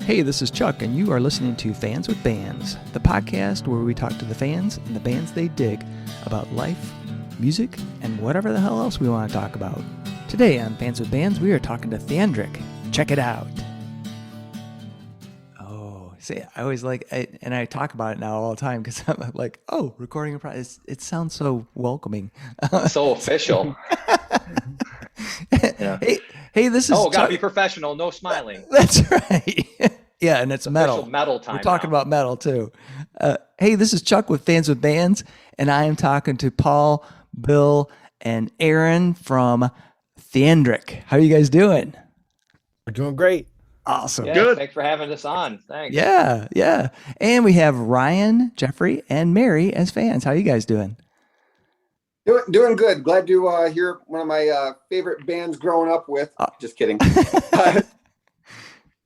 Hey, this is Chuck, and you are listening to Fans with Bands, the podcast where we talk to the fans and the bands they dig about life, music, and whatever the hell else we want to talk about. Today on Fans with Bands, we are talking to Theandric. Check it out. Oh, see, I always and I talk about it now all the time because I'm like, oh, recording a process. It sounds so welcoming. So official. Yeah. Hey, this is gotta be professional. No smiling. That's right. Yeah, and it's metal. Metal time. We're talking now. about metal too. Hey, this is Chuck with Fans with Bands, and I am talking to Paul, Bill, and Aaron from Theandric. How are you guys doing? We're doing great. Awesome. Yeah, good. Thanks for having us on. Thanks. Yeah. And we have Ryan, Jeffrey, and Mary as fans. How are you guys doing? Doing good. Glad to hear one of my favorite bands growing up with. Just kidding.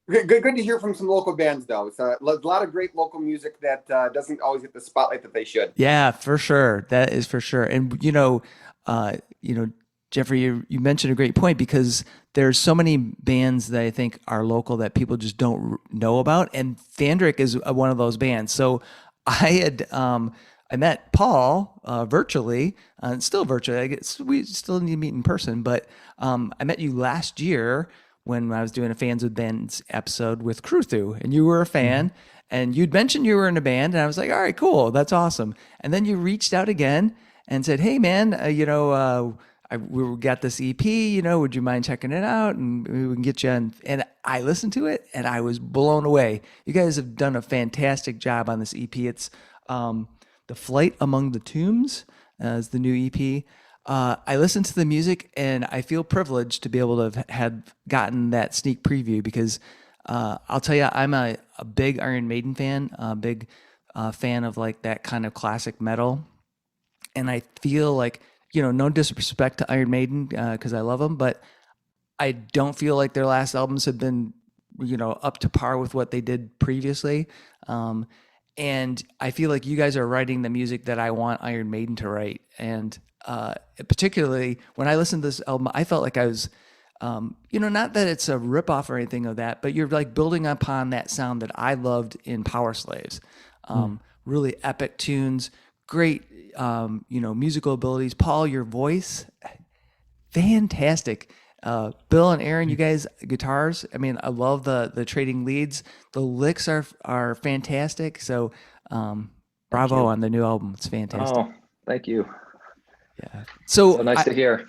Good to hear from some local bands, though. It's a lot of great local music that doesn't always get the spotlight that they should. Yeah, for sure. That is for sure. And Jeffrey, you mentioned a great point because there's so many bands that I think are local that people just don't know about, and Theandric is one of those bands. So I met Paul virtually, still virtually. I guess we still need to meet in person, but I met you last year when I was doing a Fans with Bands episode with Cruthu, and you were a fan, and you'd mentioned you were in a band, and I was like, all right, cool, that's awesome. And then you reached out again and said, hey, man, we got this EP, would you mind checking it out? And we can get you on. And I listened to it, and I was blown away. You guys have done a fantastic job on this EP. It's The Flight Among the Tombs is the new EP. I listened to the music, and I feel privileged to be able to have gotten that sneak preview because I'll tell you, I'm a big Iron Maiden fan, a big fan of like that kind of classic metal. And I feel like, no disrespect to Iron Maiden because I love them, but I don't feel like their last albums have been, up to par with what they did previously. And I feel like you guys are writing the music that I want Iron Maiden to write. And particularly when I listened to this album, I felt like I was, not that it's a ripoff or anything of that, but you're like building upon that sound that I loved in Power Slaves. Really epic tunes, great, musical abilities. Paul, your voice, fantastic. Bill and Aaron, you guys, guitars. I mean, I love the trading leads. The licks are fantastic. So, bravo on the new album. It's fantastic. Oh, thank you. Yeah. So nice to hear.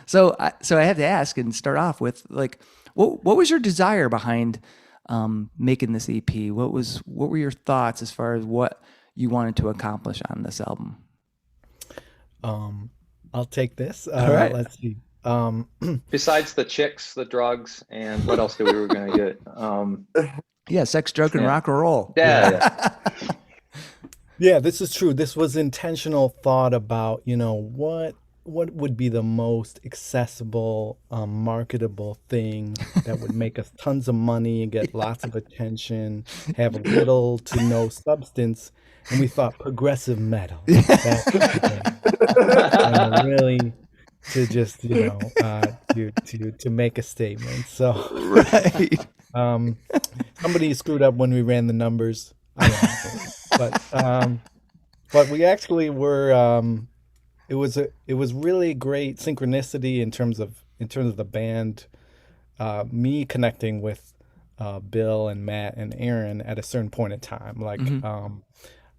So I have to ask and start off with like, what was your desire behind making this EP? What were your thoughts as far as what you wanted to accomplish on this album? I'll take this. All right. Let's see. Besides the chicks, the drugs, and what else we were going to get? Yeah, sex, drug, and rock and roll. Yeah. Yeah, this is true. This was intentional thought about, what would be the most accessible, marketable thing that would make us tons of money and get lots of attention, have little to no substance. And we thought progressive metal. That's the thing. Really to just, to make a statement. So Right. Somebody screwed up when we ran the numbers. I don't know. But we actually were it was really great synchronicity in terms of the band, me connecting with Bill and Matt and Aaron at a certain point in time. Like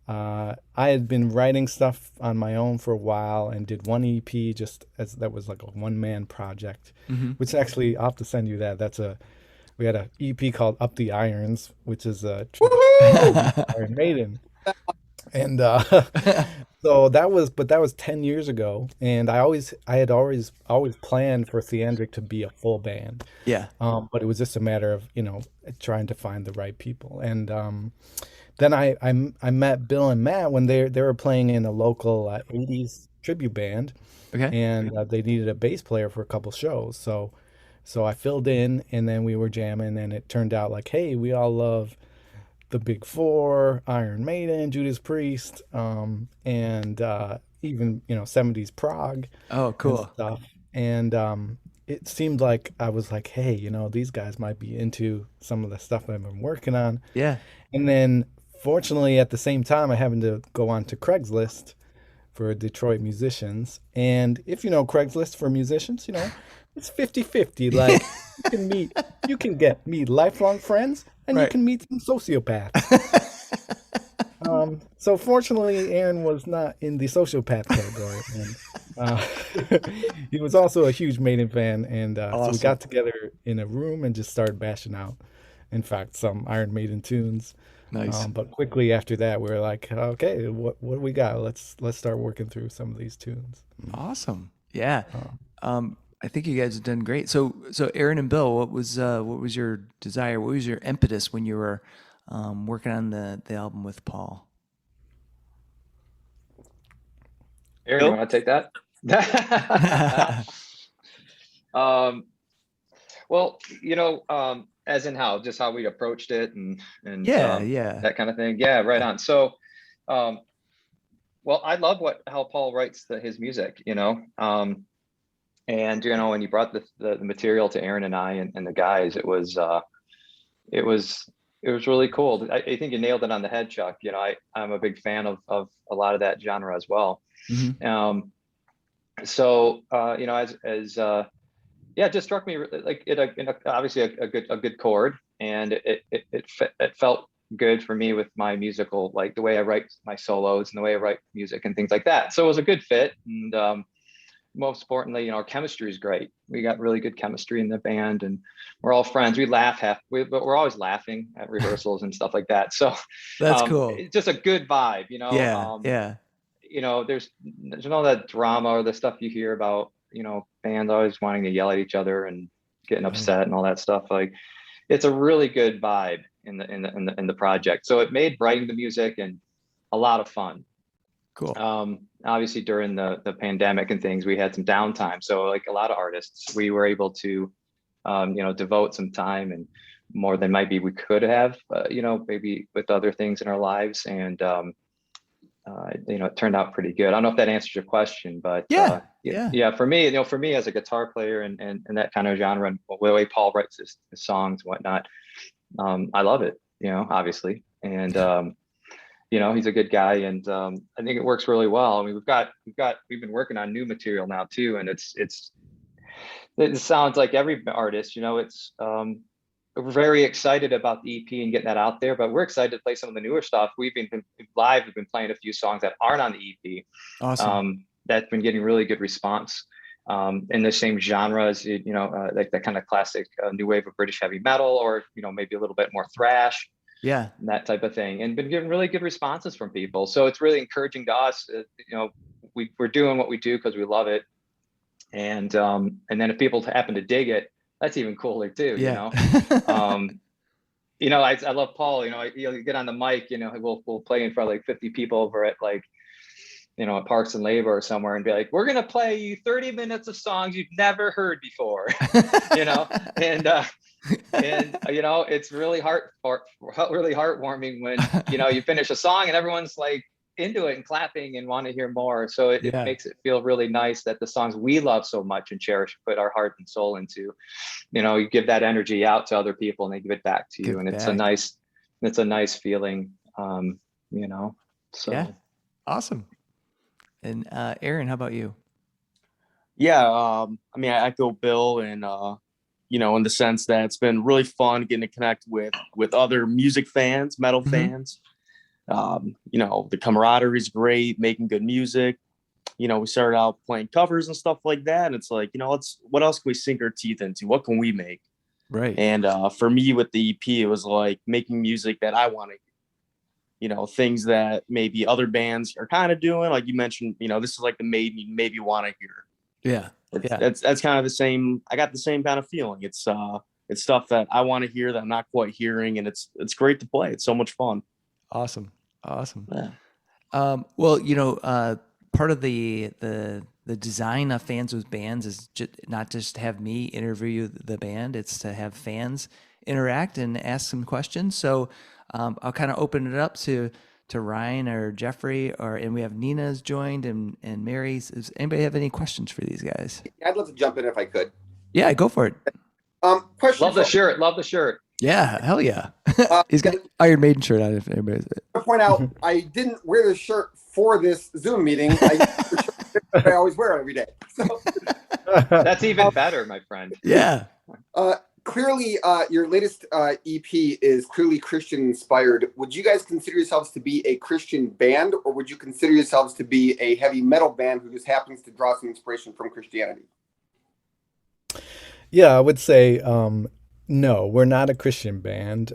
I had been writing stuff on my own for a while and did one EP just as that was like a one-man project, which actually I'll have to send you that. We had an EP called Up the Irons, which is a Iron Maiden. And so that was 10 years ago, and I had always planned for Theandric to be a full band. Yeah. But it was just a matter of, trying to find the right people. And then I met Bill and Matt when they were playing in a local 80s tribute band. Okay. And they needed a bass player for a couple shows. So I filled in, and then we were jamming, and it turned out like, hey, we all love the Big Four, Iron Maiden, Judas Priest, and even 70s prog. Oh, cool. And stuff. And it seemed like I was like, hey, these guys might be into some of the stuff I've been working on. Yeah. And then fortunately at the same time I happened to go on to Craigslist for Detroit musicians. And if you know Craigslist for musicians, it's 50-50. Like you can meet lifelong friends and you Right. can meet some sociopaths. So fortunately, Aaron was not in the sociopath category, and he was also a huge Maiden fan, and so we Awesome. got together in a room and just started bashing out, in fact, some Iron Maiden tunes. Nice. But quickly after that, we were like, okay, what do we got? Let's start working through some of these tunes. Awesome. Yeah. Uh, I think you guys have done great. So Aaron and Bill, what was your desire? What was your impetus when you were working on the album with Paul? Aaron, you want to take that? Well, as in just how we approached it and Yeah. that kind of thing. Yeah, right on. So, well, I love how Paul writes his music, and when you brought the material to Aaron and I and the guys, it was really cool. I think you nailed it on the head, Chuck. I'm a big fan of a lot of that genre as well. Mm-hmm. So it just struck me like obviously a good chord, and it felt good for me with my musical, like the way I write my solos and the way I write music and things like that. So it was a good fit, and most importantly, our chemistry is great. We got really good chemistry in the band, and we're all friends. We laugh but we're always laughing at rehearsals and stuff like that. So That's cool. it's just a good vibe, Yeah. there's all that drama or the stuff you hear about, bands always wanting to yell at each other and getting upset and all that stuff. Like, it's a really good vibe in the project. So it made writing the music and a lot of fun. Cool. Obviously during the pandemic and things, we had some downtime. So like a lot of artists, we were able to, devote some time, and more than maybe we could have, maybe with other things in our lives. And, it turned out pretty good. I don't know if that answers your question, but Yeah. For me as a guitar player and that kind of genre, and the way Paul writes his songs and whatnot, I love it, obviously. And, he's a good guy, and I think it works really well. I mean, we've been working on new material now too, and it sounds like every artist, we're very excited about the EP and getting that out there, but we're excited to play some of the newer stuff. We've been playing a few songs that aren't on the EP. Awesome. That's been getting really good response. In the same genre as, like that kind of classic new wave of British heavy metal, or, maybe a little bit more thrash. Yeah. That type of thing, and been getting really good responses from people. So it's really encouraging to us. We're doing what we do because we love it. And then if people happen to dig it, that's even cooler too. Yeah. I love Paul. You get on the mic. We'll play in front of like 50 people over at like, at Parks and Labor or somewhere, and be like, we're gonna play you 30 minutes of songs you've never heard before. And it's really heartwarming when you finish a song and everyone's like into it and clapping and want to hear more. So it makes it feel really nice that the songs we love so much and cherish, put our heart and soul into, you give that energy out to other people and they give it back to you. And it's a nice feeling. So yeah. Awesome. And Aaron, how about you? Yeah, I mean, I echo Bill, and in the sense that it's been really fun getting to connect with other music fans, metal fans. The camaraderie is great, making good music. We started out playing covers and stuff like that, and it's like, what else can we sink our teeth into? What can we make? Right. And for me with the EP, it was like making music that I want to hear. Things that maybe other bands are kind of doing, like you mentioned. This is like the Maiden you maybe want to hear. Yeah. That's kind of the same. I got the same kind of feeling. It's stuff that I want to hear that I'm not quite hearing, and it's great to play. It's so much fun. Awesome. Yeah. Well, part of the design of Fans with Bands is not just have me interview the band; it's to have fans interact and ask some questions. So I'll kind of open it up to Ryan or Jeffrey, and we have Nina's joined and Mary. Does anybody have any questions for these guys? I'd love to jump in if I could. Yeah, go for it. Question. Love the shirt. Love the shirt. Yeah, hell yeah. He's got Iron Maiden shirt on. If anybody's To point out, I didn't wear the shirt for this Zoom meeting. I always wear it every day. So, That's even better, my friend. yeah. Clearly, your latest EP is clearly Christian inspired. Would you guys consider yourselves to be a Christian band, or would you consider yourselves to be a heavy metal band who just happens to draw some inspiration from Christianity? Yeah, I would say no, we're not a Christian band.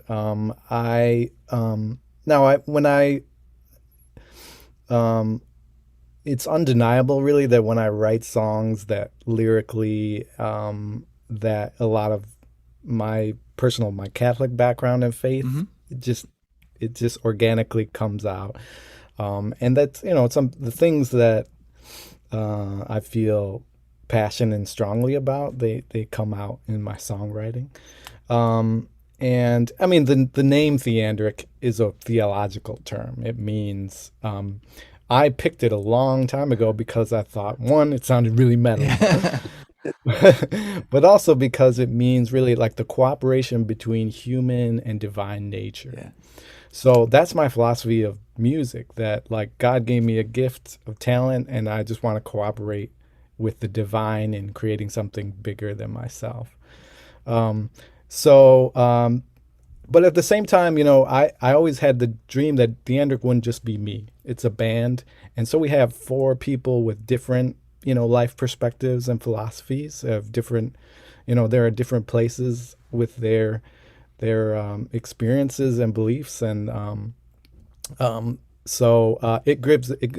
It's undeniable really that when I write songs that lyrically that a lot of my Catholic background and faith it just organically comes out. And that's, some the things that I feel passion and strongly about, they come out in my songwriting. And I mean, the name Theandric is a theological term. It means, I picked it a long time ago because I thought, one, it sounded really metal, but also because it means really like the cooperation between human and divine nature. Yeah. So that's my philosophy of music, that like God gave me a gift of talent and I just want to cooperate with the divine in creating something bigger than myself. But at the same time, I always had the dream that Theandric wouldn't just be me. It's a band. And so we have 4 people with different, life perspectives and philosophies of different, they're at different places with their experiences and beliefs. And it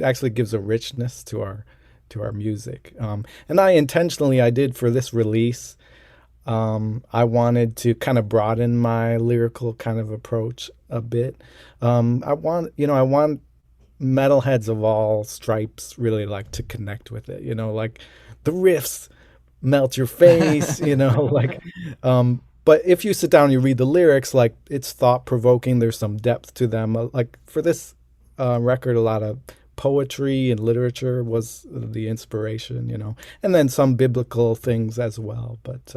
actually gives a richness to our music. And I did for this release, I wanted to kind of broaden my lyrical kind of approach a bit. I want metalheads of all stripes really like to connect with it, like the riffs melt your face, but if you sit down and you read the lyrics, like it's thought provoking, there's some depth to them. Like for this record, a lot of poetry and literature was the inspiration, and then some biblical things as well. But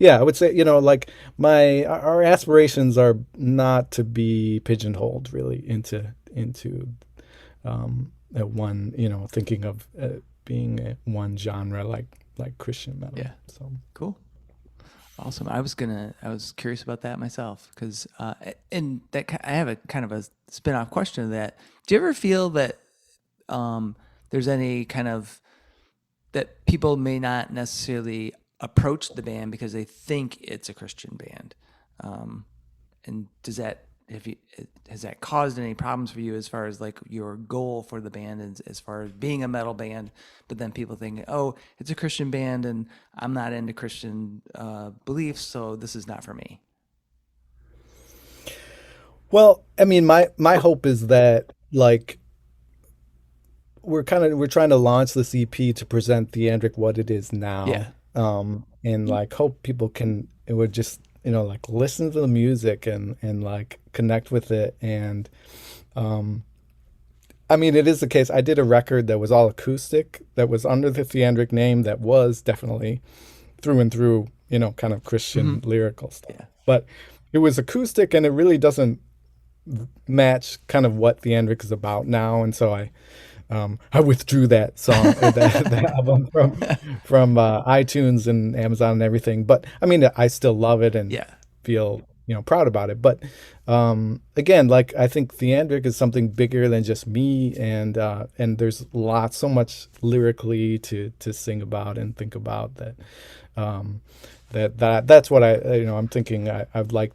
I would say, like our aspirations are not to be pigeonholed really into one, thinking of being one genre like Christian metal. Yeah. So cool. Awesome. I was curious about that myself because, and that I have a kind of a spin-off question to that. Do you ever feel that there's any kind of that people may not necessarily approach the band because they think it's a Christian band, and has that caused any problems for you as far as like your goal for the band and as far as being a metal band, but then people think, oh, it's a Christian band and I'm not into Christian beliefs, so this is not for me? Well, I mean, my hope is that like we're trying to launch this EP to present Theandric what it is now. Yeah. And like hope people it would just, like listen to the music and like connect with it. And, I mean, it is the case. I did a record that was all acoustic, that was under the Theandric name, that was definitely through and through, kind of Christian lyrical stuff. Yeah. But it was acoustic and it really doesn't match kind of what Theandric is about now. And so I withdrew that song, that album from iTunes and Amazon and everything. But I mean, I still love it and feel proud about it. But again, like I think Theandric is something bigger than just me, and there's so much lyrically to sing about and think about that's what I'm thinking. I'd like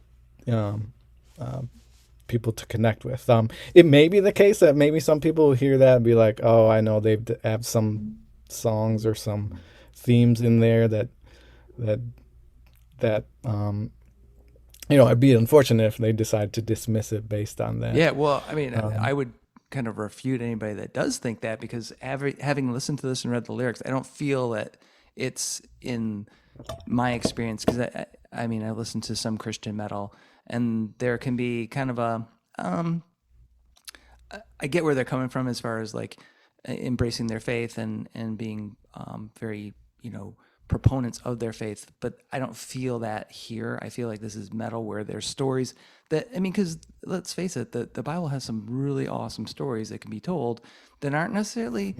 people to connect with. It may be the case that maybe some people will hear that and be like, oh, I know they have some songs or some themes in there that I'd be unfortunate if they decide to dismiss it based on that. Yeah, well, I mean, I would kind of refute anybody that does think that, because having listened to this and read the lyrics, I don't feel that it's in my experience, because I mean, I listened to some Christian metal, and there can be kind of a, I get where they're coming from as far as like embracing their faith and being very, proponents of their faith, but I don't feel that here. I feel like this is metal where there's stories that, I mean, because let's face it, the Bible has some really awesome stories that can be told that aren't necessarily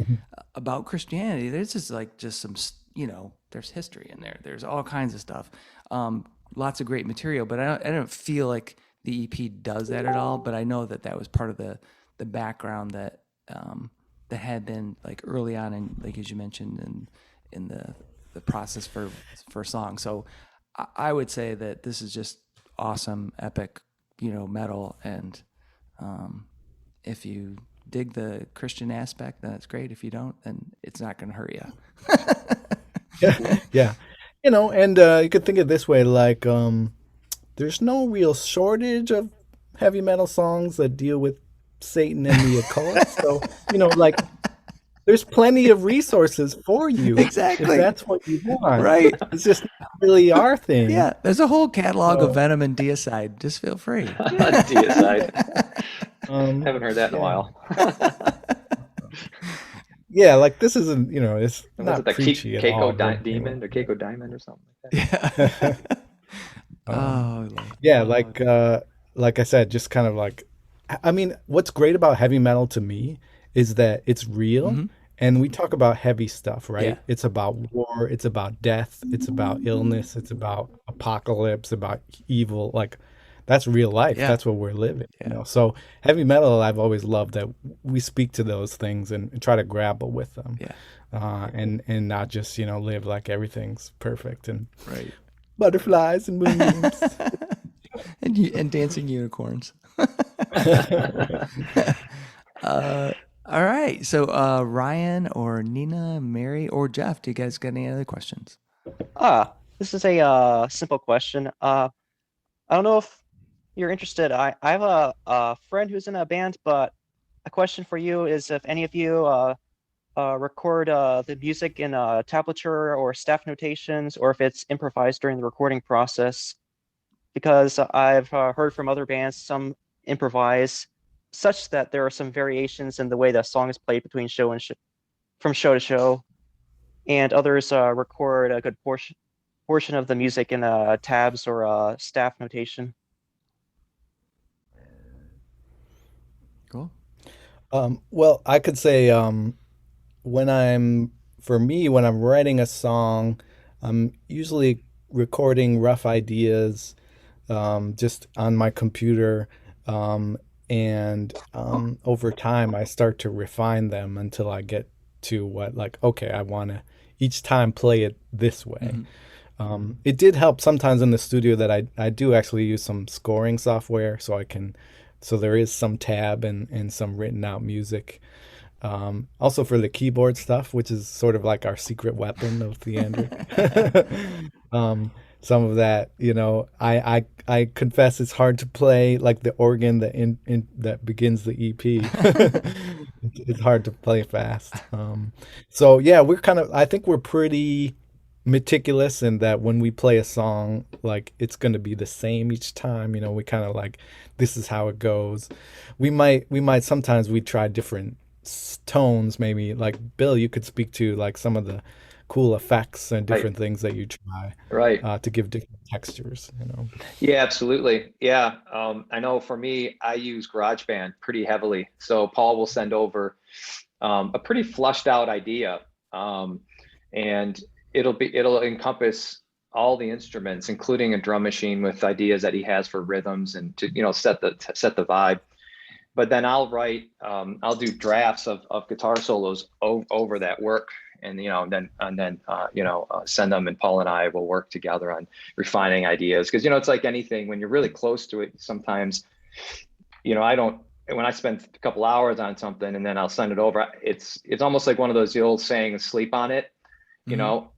about Christianity. There's just some, there's history in there. There's all kinds of stuff. Lots of great material, but I don't feel like the EP does that at all. But I know that was part of the background that had been like early on, and like as you mentioned, in the process for song. So I would say that this is just awesome, epic, metal. And if you dig the Christian aspect, then it's great. If you don't, then it's not going to hurt you. Yeah. And you could think of it this way, like there's no real shortage of heavy metal songs that deal with Satan and the occult. So, like there's plenty of resources for you. Exactly. If that's what you want. Right. It's just not really our thing. Yeah. There's a whole catalog of Venom and Deicide. Just feel free. Deicide. Haven't heard that in a while. Yeah, like this isn't, it's Was not it the preachy at all. Demon or Keiko Diamond or something like that? Yeah. Like I said, just kind of like, I mean, what's great about heavy metal to me is that it's real, and we talk about heavy stuff, right? Yeah. It's about war, it's about death, it's about illness, it's about apocalypse, about evil. Like that's real life. Yeah. That's what we're living. So heavy metal, I've always loved that we speak to those things and try to grapple with them. Yeah. And not just live like everything's perfect and Right. butterflies and moons. and dancing unicorns. All right. So Ryan or Nina, Mary or Geoff, do you guys got any other questions? This is a simple question. I don't know if you're interested. I have a friend who's in a band, but a question for you is if any of you record the music in tablature or staff notations, or if it's improvised during the recording process. Because I've heard from other bands, some improvise such that there are some variations in the way the song is played between from show to show, and others record a good portion of the music in tabs or staff notation. Cool. Well, I could say when I'm writing a song, I'm usually recording rough ideas just on my computer, and over time I start to refine them until I get to what, like, okay, I want to each time play it this way. It did help sometimes in the studio that I do actually use some scoring software, so there is some tab and some written out music. Also for the keyboard stuff, which is sort of like our secret weapon of Theandric. Some of that, I confess it's hard to play, like the organ that begins the EP. It's hard to play fast. So yeah, I think we're pretty meticulous in that when we play a song, like it's going to be the same each time. We kind of like, this is how it goes. We might sometimes we try different tones, maybe. Like Bill, you could speak to like some of the cool effects and different things that you try to give different textures. Yeah, absolutely. Yeah, I know for me, I use GarageBand pretty heavily. So Paul will send over a pretty flushed out idea, and it'll encompass all the instruments, including a drum machine with ideas that he has for rhythms and to set the vibe. But then I'll do drafts of guitar solos over that work, and then send them, and Paul and I will work together on refining ideas, because it's like anything, when you're really close to it, sometimes when I spend a couple hours on something and then I'll send it over, it's almost like one of those old sayings, sleep on it.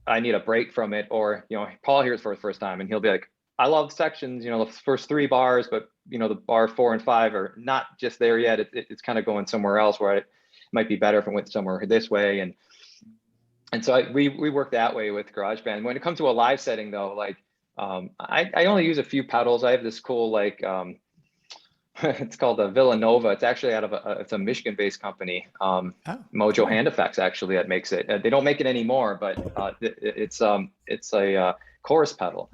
I need a break from it. Or Paul hears for the first time and he'll be like, I love sections, the first 3 bars, but the bar 4 and 5 are not just there yet. It's kind of going somewhere else, where it might be better if it went somewhere this way. And so we work that way with GarageBand. When it comes to a live setting though, like I only use a few pedals. I have this cool It's called Villanova. It's actually out of it's a Michigan-based company. Mojo Hand Effects actually that makes it. They don't make it anymore, but it's a chorus pedal,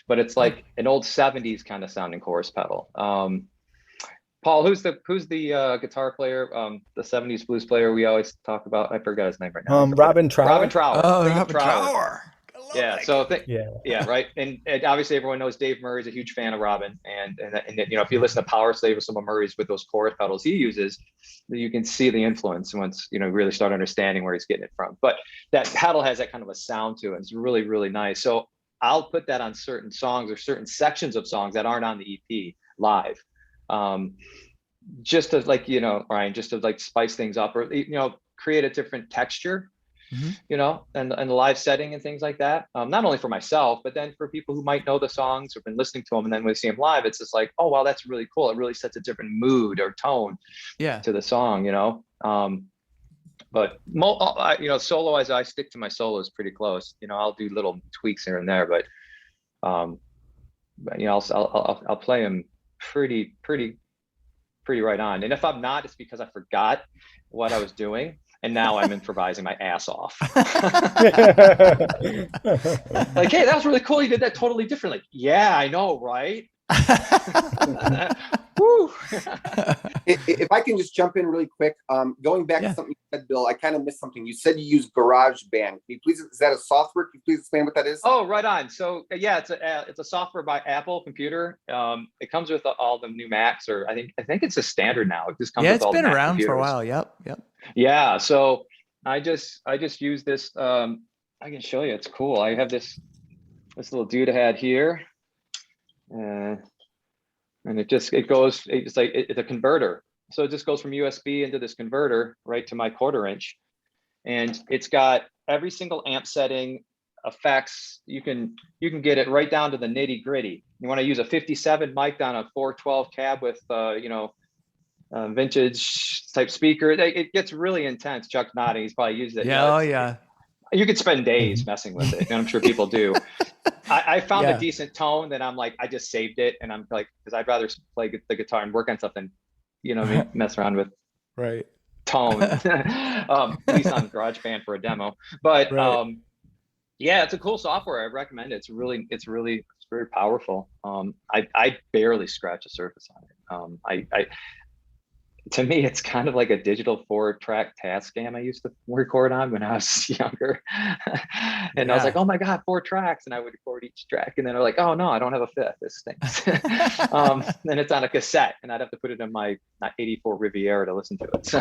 but it's like an old 70s kind of sounding chorus pedal. Paul, who's the guitar player, the 70s blues player we always talk about? I forgot his name right now. Robin Trower. Robin Trower. Oh, Robin Trower. Yeah. So yeah, right. And obviously everyone knows Dave Murray's a huge fan of Robin. And you know, if you listen to Power Slave or some of Murray's with those chorus pedals he uses, you can see the influence once, you know, really start understanding where he's getting it from. But that pedal has that kind of a sound to it. It's really, really nice. So I'll put that on certain songs or certain sections of songs that aren't on the EP live. Just to, like, you know, Ryan, just to like spice things up, or, you know, create a different texture. You know, and the live setting and things like that. Not only for myself, but then for people who might know the songs or been listening to them, and then when we see them live, it's just like, oh wow, that's really cool. It really sets a different mood or tone to the song, you know. But you know, solo, as I stick to my solos pretty close. You know, I'll do little tweaks here and there, but you know, I'll play them pretty right on. And if I'm not, it's because I forgot what I was doing. And now I'm improvising my ass off. Like, hey, that was really cool. You did that totally differently. Yeah, I know, right? Woo. If I can just jump in really quick, going back to something you said, Bill, I kind of missed something. You said you use GarageBand. Can you please, is that a software? Can you please explain what that is? Oh, right on. So yeah, it's a software by Apple computer. It comes with all the new Macs, or I think it's a standard now. It just comes with all the Mac been around computers. for a while. Yep. Yeah. So I just use this. I can show you. It's cool. I have this little dude I had here. And it's a converter. So it just goes from USB into this converter right to my 1/4 inch. And it's got every single amp setting, effects. You can get it right down to the nitty gritty. You want to use a 57 mic down a 412 cab with, you know, vintage type speaker. It gets really intense. Chuck's nodding. He's probably used it. Yeah. Yeah. You could spend days messing with it, and I'm sure people do. I found a decent tone that I'm like, I just saved it, and I'm like, because I'd rather play the guitar and work on something, you know, mess around with tone. At least on GarageBand for a demo. But yeah, it's a cool software. I recommend it. It's very powerful. I barely scratch the surface on it. To me, it's kind of like a digital 4-track Tascam I used to record on when I was younger. And I was like, oh my God, 4 tracks. And I would record each track. And then I'm like, oh no, I don't have a 5th. This stinks. Then it's on a cassette, and I'd have to put it in my 84 Riviera to listen to it. So,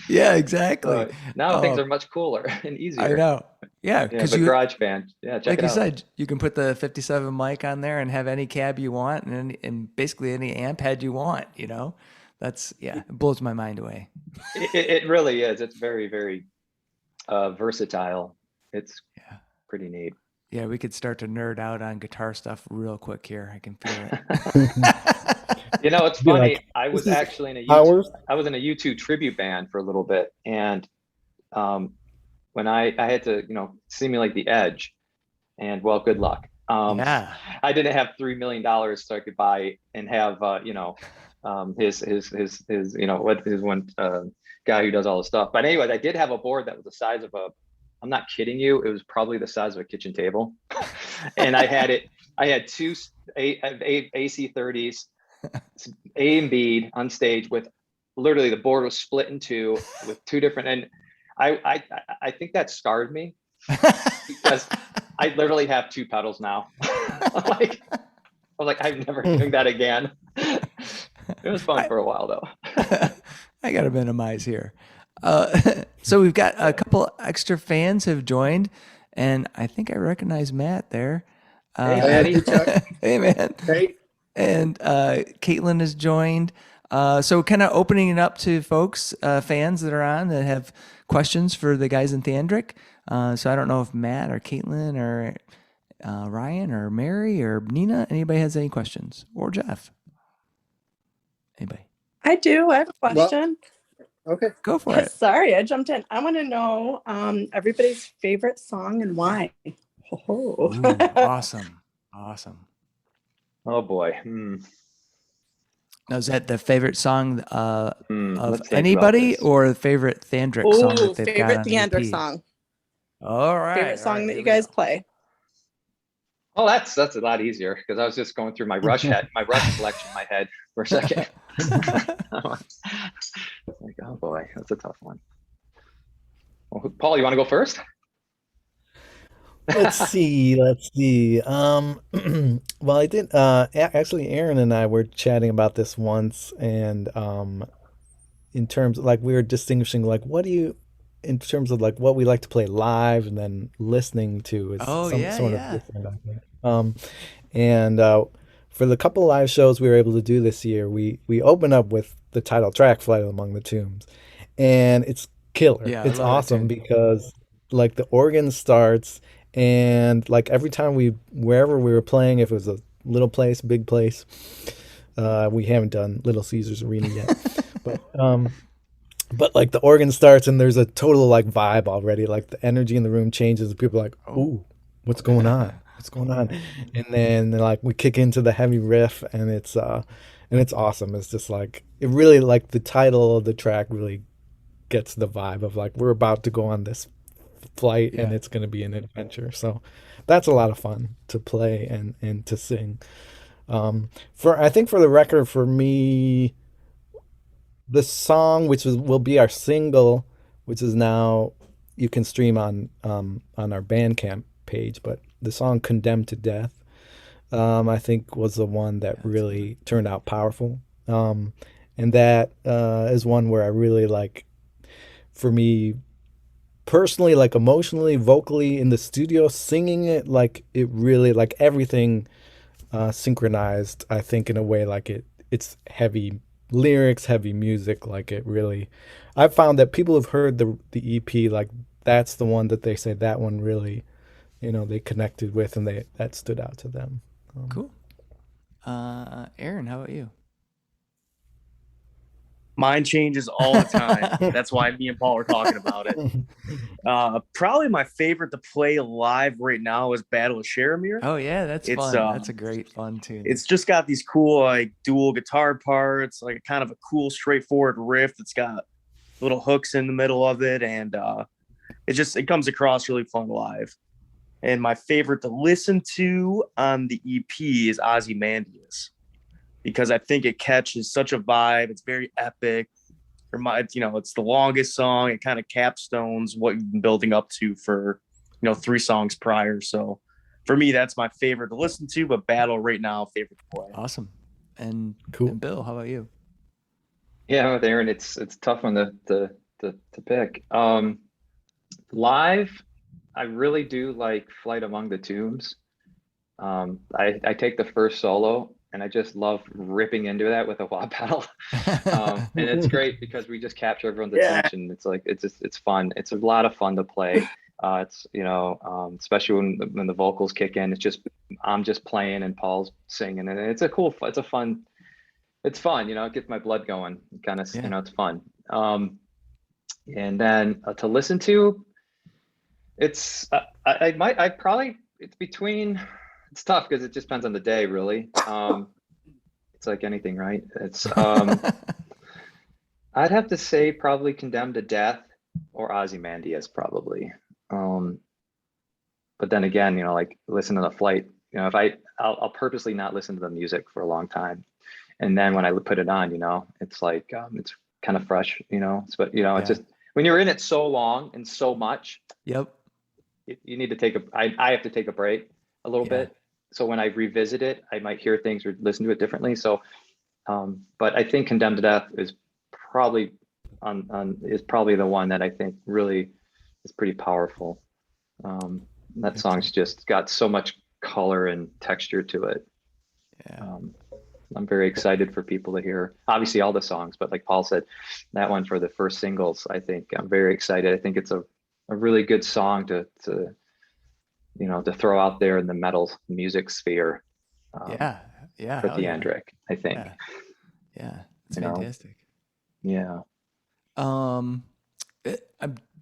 yeah, exactly. Now things are much cooler and easier. I know. Yeah, because GarageBand. Yeah, check like it out. you said, you can put the 57 mic on there and have any cab you want, and basically any amp head you want. You know, it blows my mind away. It really is. It's very, very versatile. It's pretty neat. Yeah, we could start to nerd out on guitar stuff real quick here. I can feel it. You know, it's funny. I was actually in a U2 tribute band for a little bit, and when I had to, you know, simulate the Edge, and well, good luck. I didn't have $3 million so I could buy and have, you know, his you know, what his one guy who does all the stuff. But anyways, I did have a board that was the size of I'm not kidding you, it was probably the size of a kitchen table. And I had two AC30s, A and B on stage, with literally the board was split in two with two different, and I think that scarred me because I literally have 2 pedals now. I was like, I'm never doing that again. It was fun for a while though. I gotta minimize here. So we've got a couple extra fans have joined, and I think I recognize Matt there. Hey, Chuck. Hey, man. Hey. And Caitlin has joined. So kind of opening it up to folks, fans that are on that have questions for the guys in Theandric. So I don't know if Matt or Caitlin or Ryan or Mary or Nina, anybody has any questions, or Geoff. Anybody? I do. I have a question. Well, okay. Go for it. Sorry, I jumped in. I want to know everybody's favorite song and why. Ooh, awesome. Oh boy. Now, is that the favorite song of Let's think about anybody, this. or the favorite Theandric song Oh, that they've got favorite on the Theandric EP? song. All right. Favorite song that here you we guys go. play. Oh, that's a lot easier because I was just going through my Rush collection in my head for a second. Like, oh boy, that's a tough one. Well, Paul, you want to go first? Let's see. Let's see. Well, I did. Actually, Aaron and I were chatting about this once, and in terms of like we were distinguishing like what do you, in terms of like what we like to play live and then listening to is Oh, some yeah, sort of yeah. different, I think. And for the couple live shows we were able to do this year, we open up with the title track, "Flight Among the Tombs," and it's killer. Yeah, I It's love that awesome tune. because like the organ starts, and like every time wherever we were playing, if it was a little place, big place, we haven't done Little Caesars Arena yet, but like the organ starts and there's a total like vibe already. Like the energy in the room changes. And people are like, "Ooh, what's going on? What's going on?" And then like we kick into the heavy riff, and it's awesome. It's just like it really like the title of the track really gets the vibe of like we're about to go on this flight and Yeah. it's going to be an adventure. So that's a lot of fun to play and to sing. For I think for the record for me, the song which will be our single, which is now you can stream on our Bandcamp page, but the song "Condemned to Death," I think was the one that really turned out powerful. And that is one where I really like, for me personally, like emotionally, vocally in the studio, singing it, like it really like everything synchronized. I think in a way like it's heavy lyrics, heavy music. Like it really, I've found that people have heard the EP, like that's the one that they say that one really, they connected with and that stood out to them. Cool. Aaron, how about you? Mine changes all the time. That's why me and Paul are talking about it. Probably my favorite to play live right now is Battle of Sharamir. Oh yeah, that's It's fun. That's a great fun tune. It's just got these cool like dual guitar parts, like kind of a cool straightforward riff that's got little hooks in the middle of it, and it comes across really fun live. And my favorite to listen to on the EP is Ozymandias, because I think it catches such a vibe. It's very epic. It's the longest song. It kind of capstones what you've been building up to for, 3 songs prior. So for me, that's my favorite to listen to, but Battle right now, favorite to play. Awesome. And Cool. And Bill, how about you? Yeah, with Aaron, it's a tough one to pick. Live, I really do like "Flight Among the Tombs." I take the first solo and I just love ripping into that with a wah pedal. And it's great because we just capture everyone's attention. It's like it's fun. It's a lot of fun to play. It's especially when the vocals kick in. I'm just playing and Paul's singing, and it's fun. It gets my blood going. Kind of, it's fun. And then to listen to, it's it's tough because it just depends on the day, really. It's like anything, right? It's I'd have to say probably "Condemned to Death" or Ozymandias, probably. But then again, like listen to the flight. If I'll purposely not listen to the music for a long time, and then when I put it on, it's like it's kind of fresh, But it's just when you're in it so long and so much. Yep. You need to I have to take a break a little bit. So when I revisit it, I might hear things or listen to it differently. So, but I think "Condemned to Death" is probably the one that I think really is pretty powerful. That song's just got so much color and texture to it. Yeah. I'm very excited for people to hear, obviously all the songs, but like Paul said, that one for the first singles, I think I'm very excited. I think it's a really good song to throw out there in the metal music sphere. Yeah. For Theandric, I think. Yeah. It's fantastic. Yeah. I'm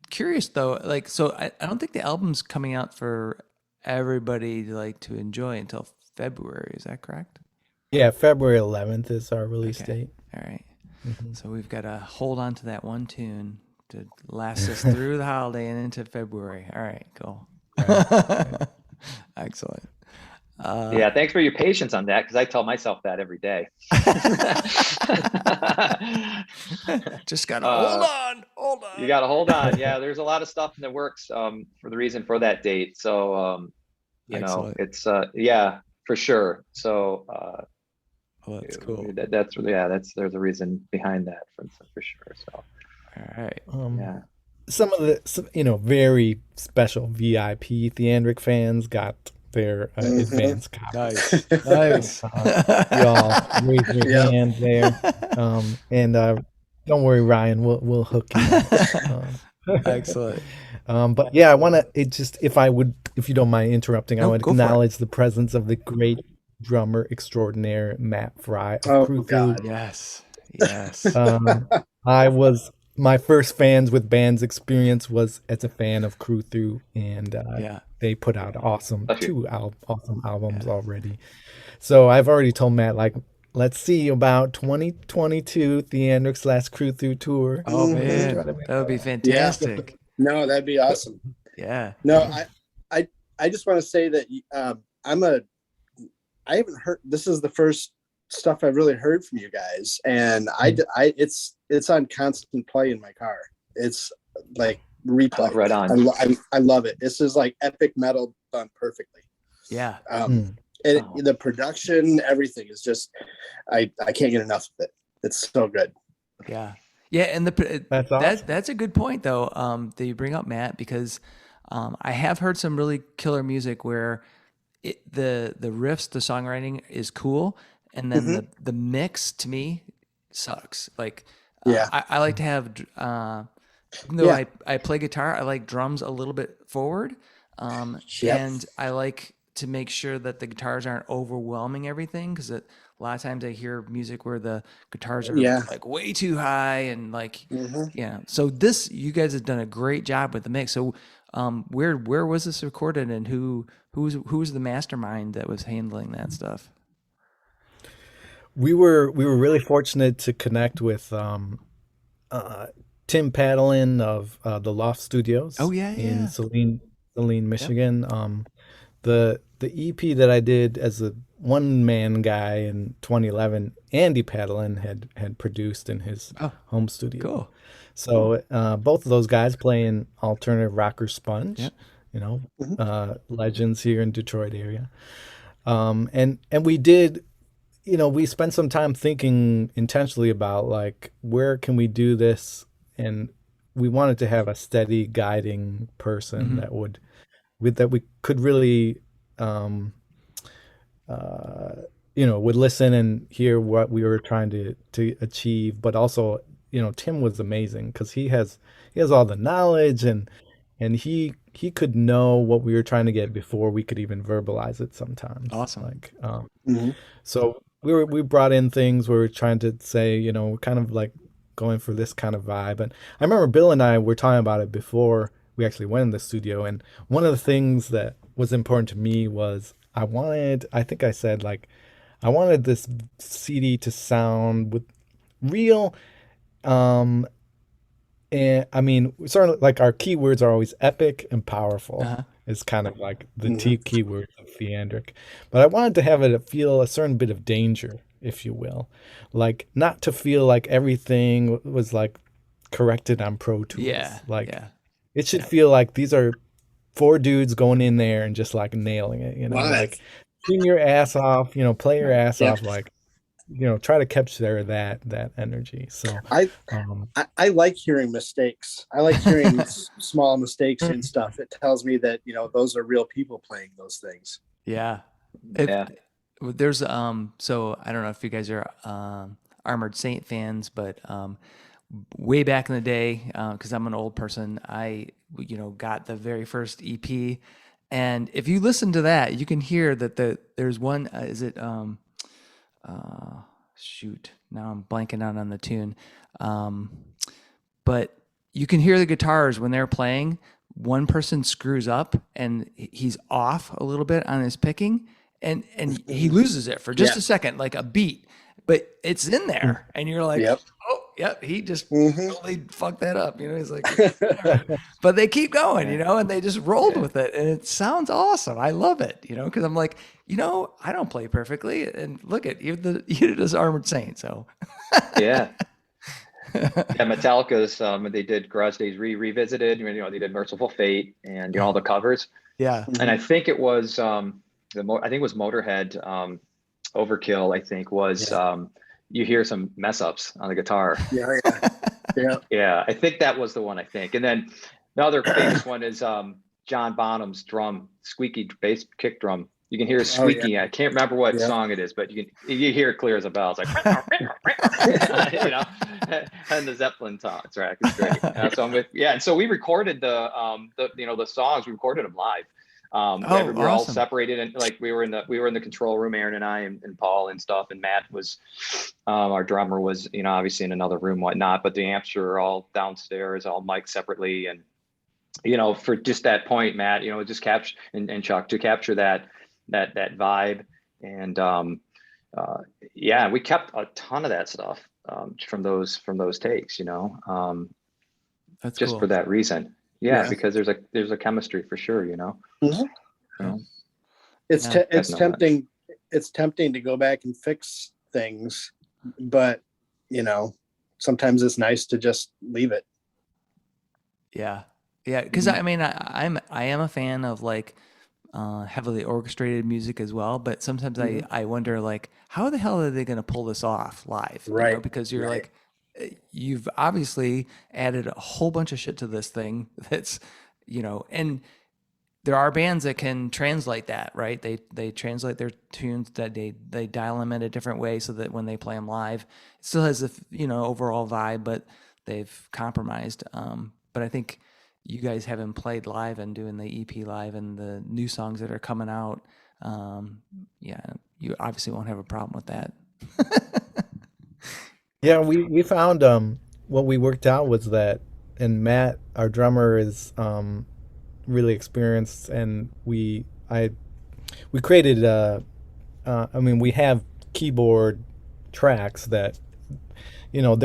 curious though, like, so I don't think the album's coming out for everybody to enjoy until February. Is that correct? Yeah, February 11th is our release Okay. date. All right. Mhm. So we've got to hold on to that one tune to last us through the holiday and into February. All right, cool. Right. Excellent. Yeah, thanks for your patience on that, because I tell myself that every day. Just gotta hold on. You got to hold on. Yeah, there's a lot of stuff in the works for the reason for that date. So, Excellent. it's yeah, for sure. So Well, that's cool. there's a reason behind that for sure. So, All right. yeah. Some of the very special VIP Theandric fans got their advance copy. Nice. Nice. Y'all raise your hand there, and don't worry, Ryan, we'll hook you up. Excellent. But yeah, I want to. If you don't mind interrupting, I No, want to go for it. acknowledge the presence of the great drummer extraordinaire Matt Fry of Cruthu. God. Yes. Yes. My first fans with bands experience was as a fan of Cruthu, and Yeah. they put out awesome albums Yeah. already. So I've already told Matt, like, let's see about 2022 Theandric / Cruthu tour. Oh Mhm. man, that would be fantastic. No, that'd be awesome. Yeah. No, I just want to say that I haven't heard. This is the first stuff I've really heard from you guys, and it's on constant play in my car. It's like replay. Right on. I love it. This is like epic metal done perfectly. Yeah. And Oh. the production, everything is just, I can't get enough of it. It's so good. Yeah. Yeah. And That's awesome. that's a good point though. That you bring up, Matt, because I have heard some really killer music where the riffs, the songwriting is cool, and then the mix to me sucks. Like, Yeah. I like to have, even though Yeah. I play guitar, I like drums a little bit forward, Yep. and I like to make sure that the guitars aren't overwhelming everything, because a lot of times I hear music where the guitars are Yeah. like way too high and like Mhm. yeah. So you guys have done a great job with the mix. So where was this recorded, and who was the mastermind that was handling that stuff? We were really fortunate to connect with Tim Padalin of the Loft Studios. Oh, yeah, in yeah. Saline, Michigan. The EP that I did as a one man guy in 2011, Andy Padalin had produced in his home studio. Cool. So both of those guys play in alternative rocker sponge. Yep. Legends here in Detroit area. And we did, we spent some time thinking intentionally about like, where can we do this? And we wanted to have a steady guiding person that we could really, would listen and hear what we were trying to achieve. But also, Tim was amazing because he has all the knowledge and he could know what we were trying to get before we could even verbalize it sometimes. Awesome. Like, Mhm. so we brought in things where we're trying to say, kind of like going for this kind of vibe. And I remember Bill and I were talking about it before we actually went in the studio. And one of the things that was important to me was I wanted this CD to sound with real, and I mean, certainly like our keywords are always epic and powerful. Is kind of like the keywords of Theandric. But I wanted to have it feel a certain bit of danger, if you will. Like, not to feel like everything was like corrected on Pro Tools. Yeah. Like, yeah. it should feel like these are 4 dudes going in there and just like nailing it, Right. like sing your ass off, play your ass Yeah. off, like, try to capture that energy. So I like hearing mistakes. I like hearing small mistakes and stuff. It tells me that, those are real people playing those things. Yeah. Yeah. There's so I don't know if you guys are Armored Saint fans, but way back in the day, because I'm an old person, I got the very first EP, and if you listen to that, you can hear that there's one. Is it shoot? Now I'm blanking out on the tune, but you can hear the guitars when they're playing. One person screws up and he's off a little bit on his picking, and he loses it for just Yeah. a second, like a beat, but it's in there, and you're like, Yep. oh, yep, he just Mhm. totally fucked that up. You know, he's like, but they keep going, you know, and they just rolled with it, and it sounds awesome. I love it, you know, because I'm like, you know, I don't play perfectly, and look at you, you this Armored Saint, so Yeah. Yeah, Metallica's they did Garage Days Revisited, you know, they did Merciful Fate and, you know, all the covers. yeah, And I think it was I think it was Motorhead, Overkill, I think was you hear some mess ups on the guitar. Yeah. Yeah. Yeah, I think that was the one, I think. And then the other famous one is John Bonham's drum, squeaky bass kick drum. You can hear it squeaking. I can't remember what song it is, but you hear it clear as a bell. It's like, you know, and the Zeppelin track is great. So I'm with, and so we recorded the you know, the songs. We recorded them live. We were all separated, and like we were in the control room, Aaron and I, and Paul and stuff, and Matt was our drummer was, you know, obviously in another room, whatnot. But the amps are all downstairs, all mic'd separately, and you know, for just that point, Matt, you know, just capture and Chuck to capture that vibe, and we kept a ton of that stuff from those takes, you know, that's just cool. for that reason. Yeah, because there's a chemistry for sure, you know. Mhm. So, It's tempting. It's tempting to go back and fix things, but you know, sometimes it's nice to just leave it. Yeah, because I mean, I am a fan of like heavily orchestrated music as well, but sometimes I wonder like, how the hell are they going to pull this off live? Right. You know, because you're like, you've obviously added a whole bunch of shit to this thing that's, you know, and there are bands that can translate that, right? They translate their tunes, that they dial them in a different way so that when they play them live, it still has the, you know, overall vibe, but they've compromised. But I think you guys having played live and doing the EP live and the new songs that are coming out, you obviously won't have a problem with that. Yeah, we found what we worked out was that, and Matt, our drummer, is really experienced, and we created I mean, we have keyboard tracks that, you know,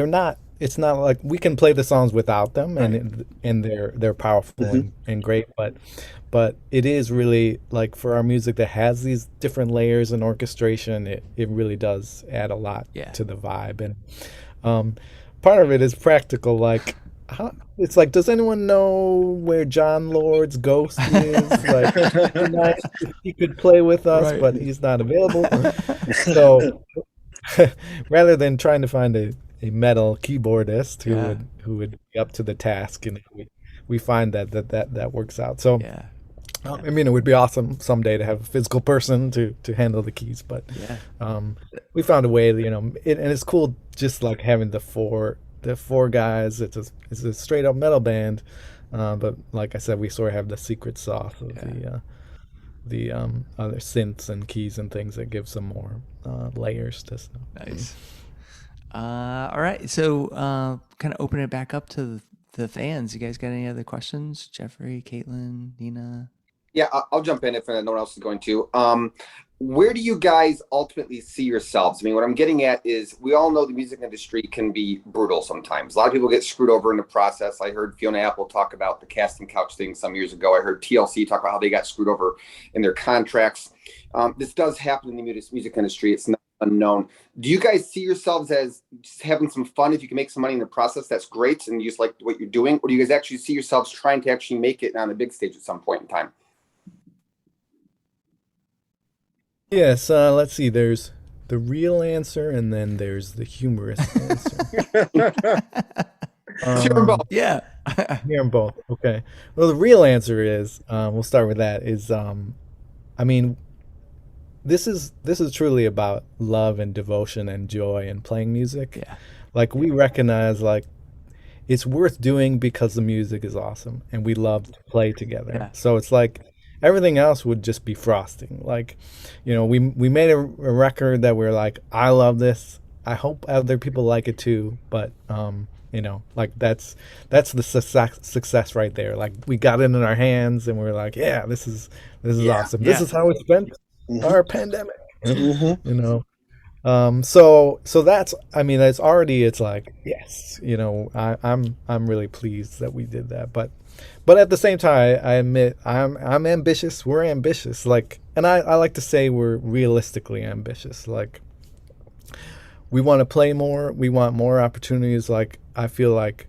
it's not like we can play the songs without them, and they're powerful and great, but it is really like for our music that has these different layers and orchestration, it really does add a lot to the vibe. And part of it is practical, like it's like, does anyone know where John Lord's ghost is? Like, it'd be nice if he could play with us, but he's not available. So rather than trying to find a metal keyboardist who would be up to the task, and we find that works out. So I mean, it would be awesome someday to have a physical person to handle the keys, but we found a way, you know, and it's cool just like having the four guys. It's a straight up metal band, but like I said, we sort of have the secret sauce of the other synths and keys and things that give some more layers to stuff. Nice. All right, so kind of open it back up to the fans. You guys got any other questions? Jeffrey, Caitlin, Nina? Yeah, I'll jump in if no one else is going to. Where do you guys ultimately see yourselves? I mean, what I'm getting at is we all know the music industry can be brutal sometimes. A lot of people get screwed over in the process. I heard Fiona Apple talk about the casting couch thing some years ago. I heard TLC talk about how they got screwed over in their contracts. This does happen in the music industry. It's not unknown. Do you guys see yourselves as just having some fun? If you can make some money in the process, that's great, and you just like what you're doing? Or do you guys actually see yourselves trying to actually make it on the big stage at some point in time? Yes, let's see. There's the real answer, and then there's the humorous answer. Hear them both. Yeah. Hear them both. Okay. Well, the real answer is, we'll start with that, is, I mean, this is truly about love and devotion and joy and playing music. Yeah. Like, we recognize, like, it's worth doing because the music is awesome, and we love to play together. Yeah. So it's like, everything else would just be frosting. Like, you know, we made a record that we're like, I love this. I hope other people like it too. But you know, like that's the success right there. Like, we got it in our hands and we're like, yeah, this is awesome. Yeah. This is how we spent our pandemic. Mhm. You know. So that's, I mean, it's like, yes, I'm really pleased that we did that. But at the same time, I admit I'm ambitious. We're ambitious. Like, and I like to say we're realistically ambitious. Like, we want to play more. We want more opportunities. Like, I feel like,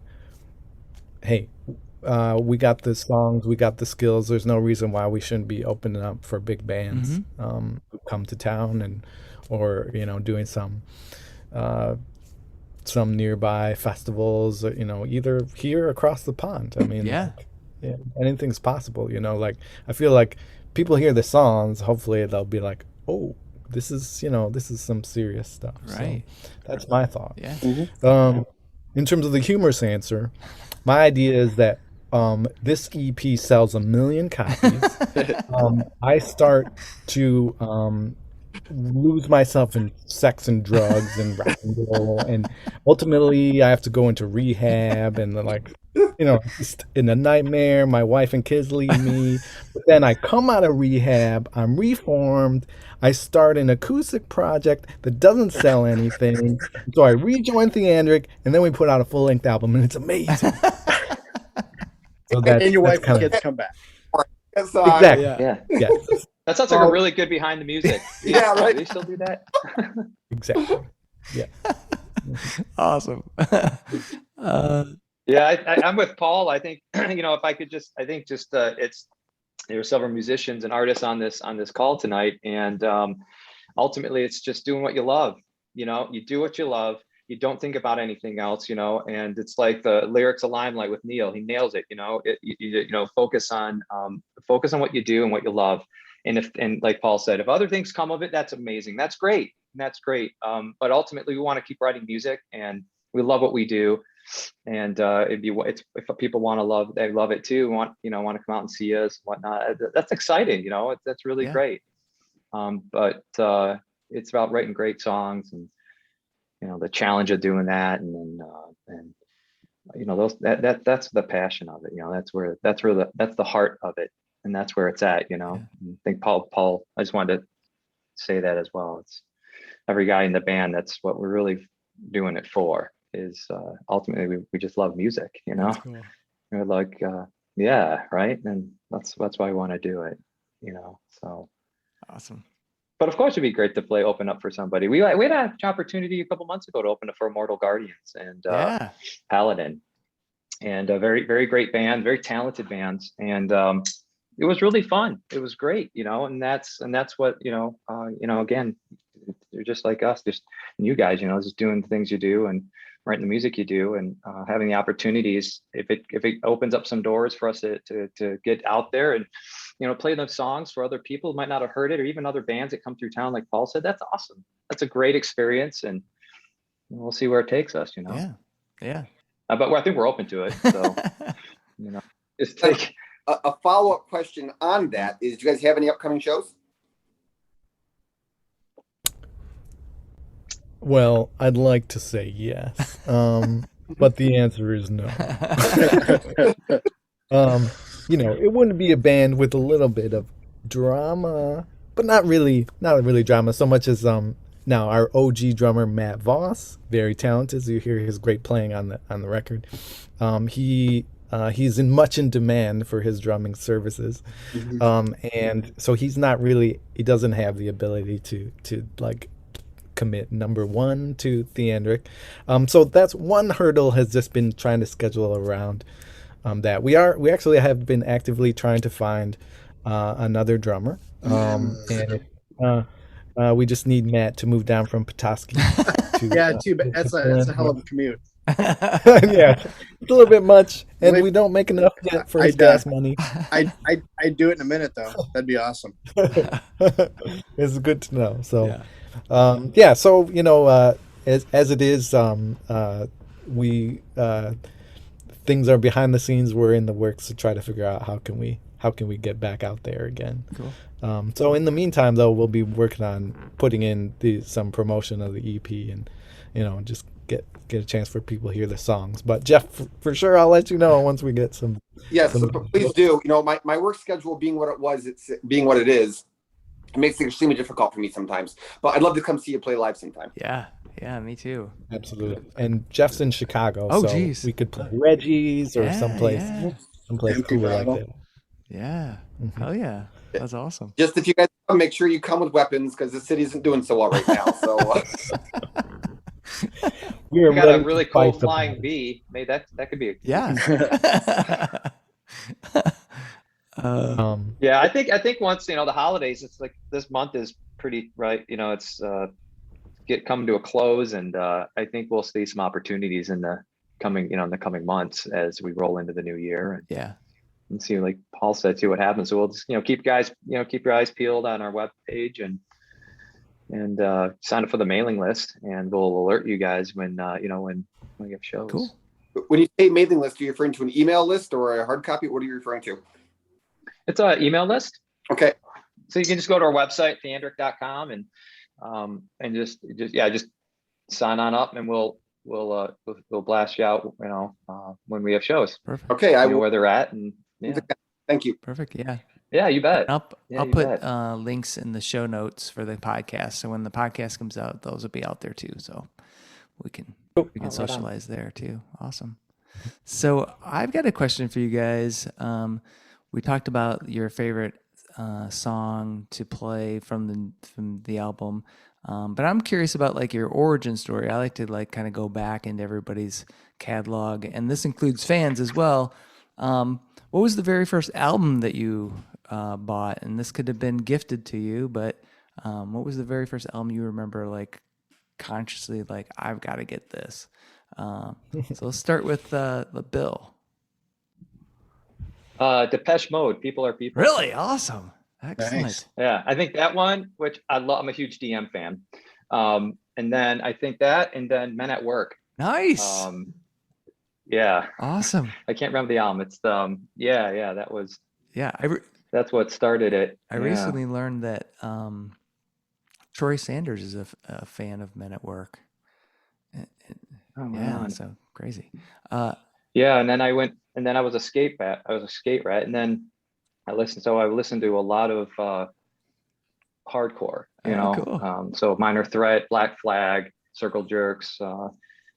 hey, we got the songs, we got the skills. There's no reason why we shouldn't be opening up for big bands who come to town or doing some nearby festivals. Either here or across the pond. I mean, Yeah. yeah, anything's possible. Like I feel like people hear the songs. Hopefully, they'll be like, oh. This is some serious stuff. Right. So that's my thought. Yeah. In terms of the humorous answer, my idea is that this EP sells 1 million copies. I start to lose myself in sex and drugs and rock and roll, and ultimately I have to go into rehab and just in a nightmare. My wife and kids leave me, but then I come out of rehab. I'm reformed. I start an acoustic project that doesn't sell anything, so I rejoin Theandric, and then we put out a full-length album, and it's amazing. So And your wife and kinda- kids come back. exactly. Yeah. Yes, That sounds like a really good behind the music. Yeah, right. Do they still do that? exactly. Yeah. Awesome. Yeah, I'm with Paul. I think if I could just, there were several musicians and artists on this call tonight, and ultimately it's just doing what you love. You do what you love. You don't think about anything else. And it's like the lyrics of Limelight with Neil. He nails it. Focus on what you do and what you love. And like Paul said, if other things come of it, that's amazing. That's great. But ultimately, we want to keep writing music, and we love what we do. And if people want to love, they love it too. Want to come out and see us, whatnot. That's exciting. That's really great. But it's about writing great songs, and the challenge of doing that, and that's the passion of it. That's the heart of it, and that's where it's at. I think Paul. I just wanted to say that as well. It's every guy in the band. That's what we're really doing it for. Is ultimately we just love music. That's cool. We're like, yeah, right, and that's why we want to do it. So Awesome. But of course, it'd be great to open up for somebody. We had an opportunity a couple months ago to open up for Immortal Guardians and Paladin, and a very, very great band, very talented bands, and it was really fun. It was great, and that's what again, you're just like us, just you guys, just doing the things you do and writing the music you do, and having the opportunities. If it opens up some doors for us to get out there and play those songs for other people who might not have heard it, or even other bands that come through town, like Paul said, that's awesome. That's a great experience, and we'll see where it takes us. Yeah. But I think we're open to it. So just take a follow-up question on that is: do you guys have any upcoming shows? Well, I'd like to say yes, but the answer is no. It wouldn't be a band with a little bit of drama, but not really drama so much as now our OG drummer Matt Voss, very talented. So you hear his great playing on the record. He's much in demand for his drumming services, and so he doesn't have the ability to like commit number one to Theandric. So that's one hurdle, has just been trying to schedule around that. We actually have been actively trying to find another drummer, and we just need Matt to move down from Petoskey. Too bad. That's a hell of a commute. Yeah, it's a little bit much, and we don't make enough yet for his gas money. I'd do it in a minute though. That'd be awesome. It's good to know. So as it is, things are behind the scenes. We're in the works to try to figure out how can we get back out there again. Cool. So in the meantime, though, we'll be working on putting in some promotion of the EP, and just get a chance for people to hear the songs. But Geoff, for sure, I'll let you know once we get some. Yes, please do. My work schedule being what it is, It makes it extremely difficult for me sometimes. But I'd love to come see you play live sometime. Yeah, yeah, me too. Absolutely. And Jeff's in Chicago, Oh, so geez. we could play Reggie's or Yeah, someplace yeah. Empty cooler like bottle. that. Yeah. Hell yeah. That's awesome. Just if you guys come, make sure you come with weapons because the city isn't doing so well right now. So We are We got ready a really to cool fight the flying battle. V. Maybe that could be. Yeah. Yeah, I think once the holidays, it's like this month is pretty right. It's coming to a close, and I think we'll see some opportunities in the coming months as we roll into the new year Yeah. and see, like Paul said, see what happens. So we'll just keep your eyes peeled on our webpage and sign up for the mailing list, and we'll alert you guys when we have shows. Cool. when you say mailing list, are you referring to an email list or a hard copy? What are you referring to? It's an email list. Okay. So you can just go to our website, theandric.com, and just sign on up, and we'll blast you out, when we have shows. Perfect. Okay. I know will. where they're at, and Thank you. Perfect. Yeah. yeah, you bet. I'll Yeah, you put bet. links in the show notes for the podcast. So when the podcast comes out, those will be out there too. So we can right on. socialize there too. Awesome. So I've got a question for you guys. We talked about your favorite song to play from the album, but I'm curious about like your origin story. I like to like kind of go back into everybody's catalog, and this includes fans as well. What was the very first album that you bought? And this could have been gifted to you, but what was the very first album you remember like consciously like, I've got to get this? So let's start with the Bill. Depeche Mode, People Are People. Really? Awesome. Excellent. Nice. Yeah, I think that one, which I love. I'm a huge DM fan. And then I think that, and then Men at Work. Nice. Yeah, Awesome. I can't remember the album. It's that was. Yeah. That's what started it. I recently learned that Troy Sanders is a fan of Men at Work. Oh, Yeah, man. so crazy. Yeah, and then I was a skate rat. And then I listened to a lot of hardcore, Cool. so Minor Threat, Black Flag, Circle Jerks,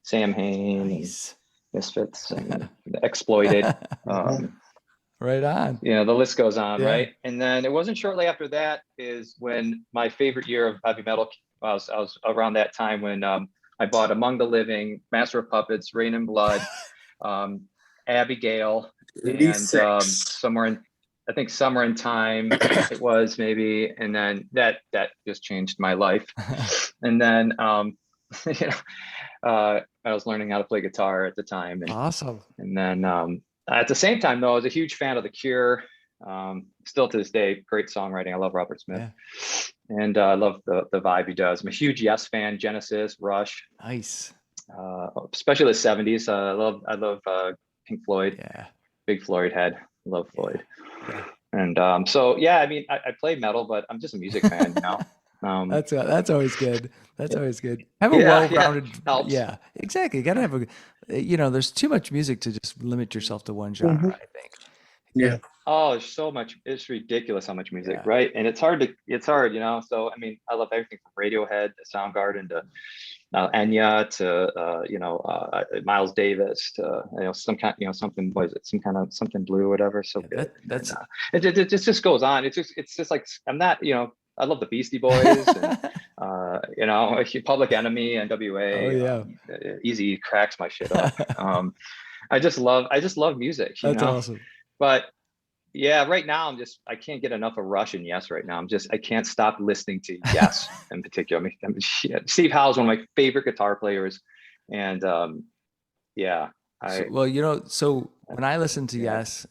Sam Hain, Nice. Misfits, and Exploited. Right on. The list goes on, Yeah. right? And then it wasn't shortly after that is when my favorite year of heavy metal. I was around that time when I bought Among the Living, Master of Puppets, Rain and Blood, Abigail, and 86. Summer in Time it was maybe, and then that just changed my life. And then I was learning how to play guitar at the time, and Awesome. then at the same time though, I was a huge fan of The Cure. Still to this day, great songwriting. I love Robert Smith. Yeah. And I love the vibe he does. I'm a huge Yes fan, Genesis, Rush, Nice. especially the 70s. I love Pink Floyd. Yeah. Big Floyd head. Love Floyd. Yeah. And so yeah, I mean, I play metal, but I'm just a music fan, That's always good. That's always good. Have a Yeah, well-rounded. helps. Yeah, exactly. You gotta have a. There's too much music to just limit yourself to one genre. I think. Yeah. Oh, there's so much. It's ridiculous how much music, Yeah. right? And it's hard. So I mean, I love everything from Radiohead to Soundgarden to Enya to Miles Davis to some kind, something. What is it? Some kind of something blue, whatever. So Yeah, good. that's. And, it just goes on. It's just like I'm not. I love the Beastie Boys. And, Public Enemy, NWA. Oh yeah. Easy cracks my shit up. I just love music. That's awesome. But yeah, right now I can't get enough of Rush and Yes right now. I can't stop listening to Yes in particular. Steve Howe is one of my favorite guitar players. And So when I listened to Yes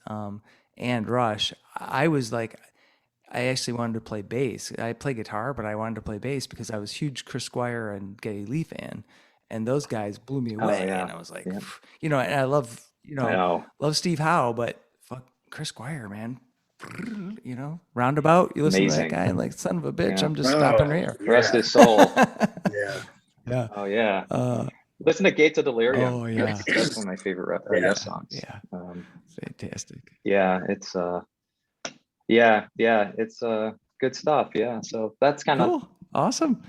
and Rush, I was like, I actually wanted to play bass. I play guitar, but I wanted to play bass because I was a huge Chris Squire and Geddy Lee fan. And those guys blew me away. yeah. And I was like, and I love, love Steve Howe, but fuck Chris Squire, man. Roundabout, you listen Amazing. to that guy and like, son of a bitch, Yeah. I'm just stopping here. Rest his soul. Yeah. Yeah. Oh yeah. Listen to Gates of Delirium. Oh, yeah. That's one of my favorite Yes songs. Yeah. Fantastic. Yeah, it's it's good stuff. Yeah. So that's kind of, Cool. Awesome.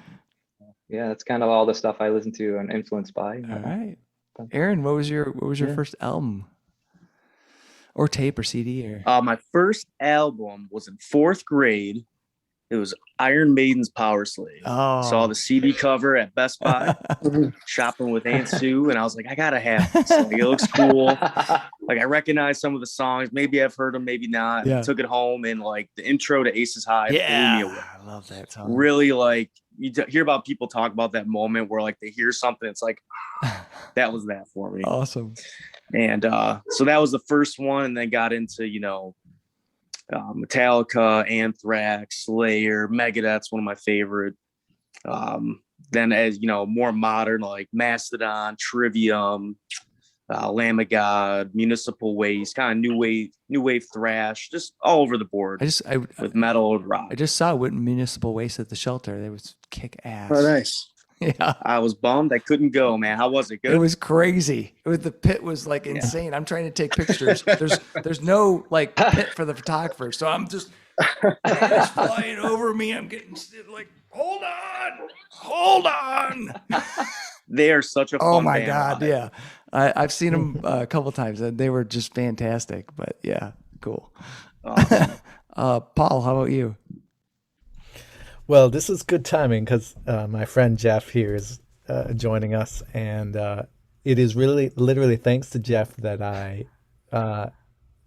yeah, that's kind of all the stuff I listen to and influenced by. All right. Aaron, what was your Yeah. first album or tape or CD or? My first album was in 4th grade. It was Iron Maiden's Power Slave. Saw the CD cover at Best Buy, shopping with Aunt Sue, and I was like, I gotta have this. Like, it looks cool. Like, I recognize some of the songs. Maybe I've heard them, maybe not. Yeah. Took it home, and like the intro to Aces High blew me away. I love that song. Really, like, you hear about people talk about that moment where like they hear something, it's like that was that for me. Awesome. And so that was the first one, and then got into, Metallica, Anthrax, Slayer, Megadeth's one of my favorite. Then, as you know, more modern, like Mastodon, Trivium, Lamb of God, Municipal Waste, kind of new wave thrash, just all over the board. With metal and rock. I just saw Municipal Waste at the shelter. They was kick ass. Oh, nice. Yeah. I was bummed I couldn't go, man. How was it? Good? It was crazy. The pit was like insane. I'm trying to take pictures. There's no like pit for the photographer. So I'm just flying over me. I'm getting like, hold on. They are such a fun Oh my band God. live. Yeah. I've seen them a couple times and they were just fantastic, but yeah, cool. Awesome. Paul, how about you? Well, this is good timing because my friend Geoff here is joining us, and it is really literally thanks to Geoff that I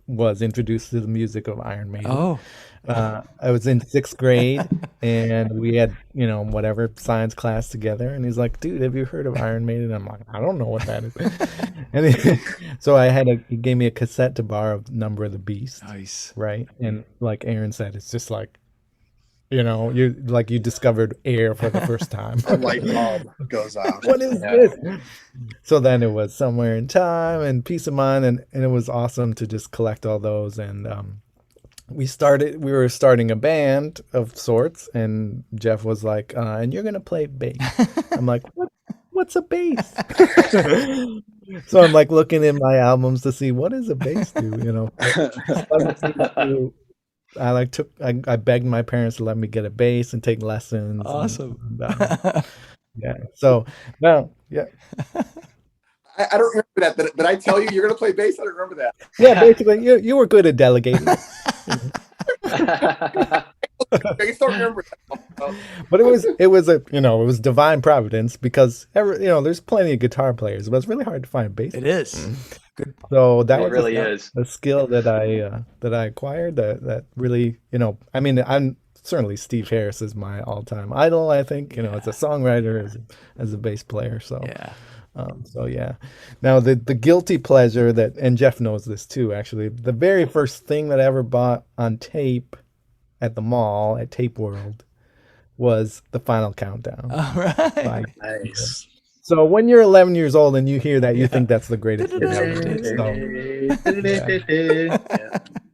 was introduced to the music of Iron Maiden. Oh, I was in 6th grade, and we had whatever science class together, and he's like, "Dude, have you heard of Iron Maiden?" I'm like, "I don't know what that is." And so he gave me a cassette to borrow of Number of the Beast. nice. Right, and like Aaron said, it's just like. You discovered air for the first time. A light bulb goes off. What is this? So then it was Somewhere in Time and Peace of Mind, and it was awesome to just collect all those. And we were starting a band of sorts, and Geoff was like, and you're gonna play bass. I'm like, what's a bass? So I'm like looking in my albums to see what does a bass do, I begged my parents to let me get a bass and take lessons. Awesome. Yeah. So now, yeah. I don't remember that. Did I tell you you're going to play bass? I don't remember that. Yeah, basically, you were good at delegating. I just don't remember that. But it was divine providence because there's plenty of guitar players, but it's really hard to find a bass. It is. Good. So that It was really is. a skill that I acquired that really, I'm certainly Steve Harris is my all-time idol, I think, as a songwriter, as a bass player. So Yeah. Yeah. Now the guilty pleasure and Geoff knows this too, actually, the very first thing that I ever bought on tape at the mall at Tape World was The Final Countdown. All right. by- Nice. So when you're 11 years old and you hear that, you think that's the greatest thing ever.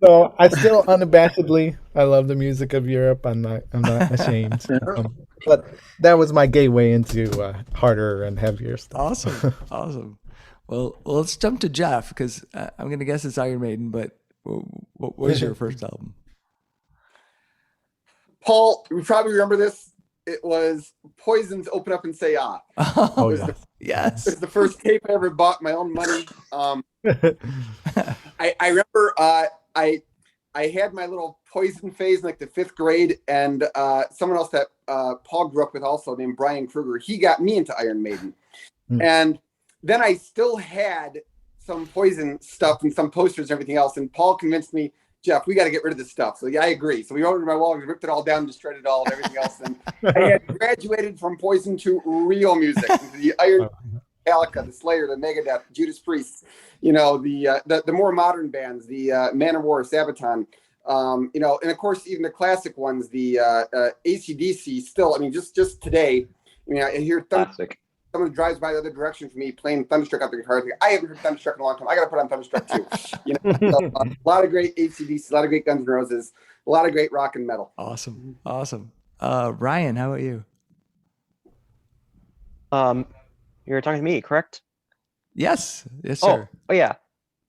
So I still unabashedly, I love the music of Europe. I'm not ashamed. But that was my gateway into harder and heavier stuff. Awesome. Well, let's jump to Geoff because I'm gonna guess it's Iron Maiden. But what was your first album? Paul, you probably remember this. It was Poison's "Open Up and Say Ah." Oh, It was yeah. the- Yes. It was the first tape I ever bought, my own money. I remember I had my little Poison phase in like the 5th grade, and someone else that Paul grew up with also named Brian Kruger, he got me into Iron Maiden. And then I still had some Poison stuff and some posters and everything else, and Paul convinced me, Geoff, we got to get rid of this stuff. So yeah, I agree. So we went to my wall, we ripped it all down, destroyed it all and everything else. And I had graduated from Poison to real music, into the Iron, Metallica, the Slayer, the Megadeth, Judas Priest, the more modern bands, the Manowar, Savatage, and of course even the classic ones, the AC/DC. Still, I mean, just today, I hear Classic. someone drives by the other direction from me playing Thunderstruck out the guitar. I think, I haven't heard Thunderstruck in a long time. I got to put on Thunderstruck too. So, a lot of great AC/DC, a lot of great Guns N' Roses, a lot of great rock and metal. Awesome. Ryan, how about you? You're talking to me, correct? Yes, sir. Oh yeah.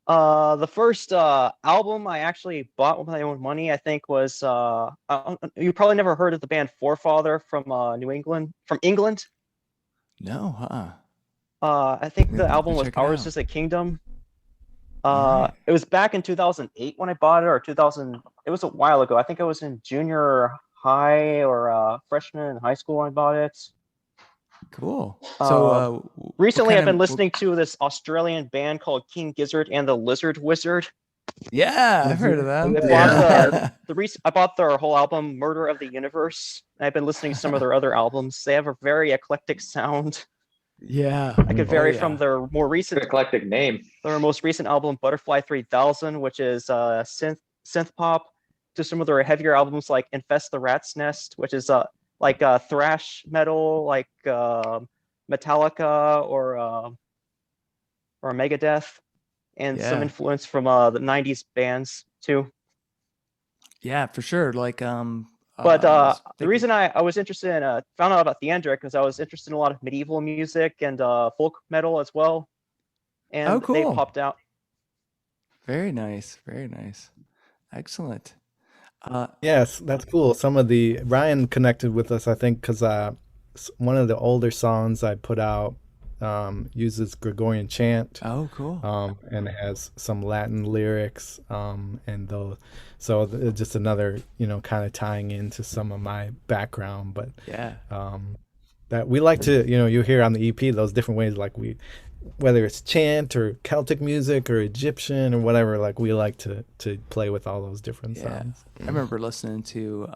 The first album I actually bought with my own money, I think, was you probably never heard of the band Forefather from England. No, huh? I think Maybe the I'll have to album was check it Ours out. is a Kingdom. All right. It was back in 2008 when I bought it, or 2000. It was a while ago. I think I was in junior high or freshman in high school when I bought it. Cool. So Recently, I've been listening to this Australian band called King Gizzard and the Lizard Wizard. Yeah, I've heard of them. I bought their whole album, Murder of the Universe. I've been listening to some of their other albums. They have a very eclectic sound. Yeah, I could vary from their more recent eclectic name. Their most recent album, Butterfly 3000, which is synth pop, to some of their heavier albums like Infest the Rat's Nest, which is like thrash metal, like Metallica or Megadeth, and some influence from the 90s bands too. Yeah, for sure. Like but the reason I was interested in found out about Theandric because I was interested in a lot of medieval music and folk metal as well, and cool. they popped out. Very nice, excellent. Yes, that's cool. Ryan connected with us, I think, because one of the older songs I put out uses Gregorian chant. Oh, cool. And it has some Latin lyrics, so it's just another, kind of tying into some of my background. But that we like to, you hear on the EP those different ways, like whether it's chant or Celtic music or Egyptian or whatever, like we like to play with all those different sounds. I remember listening to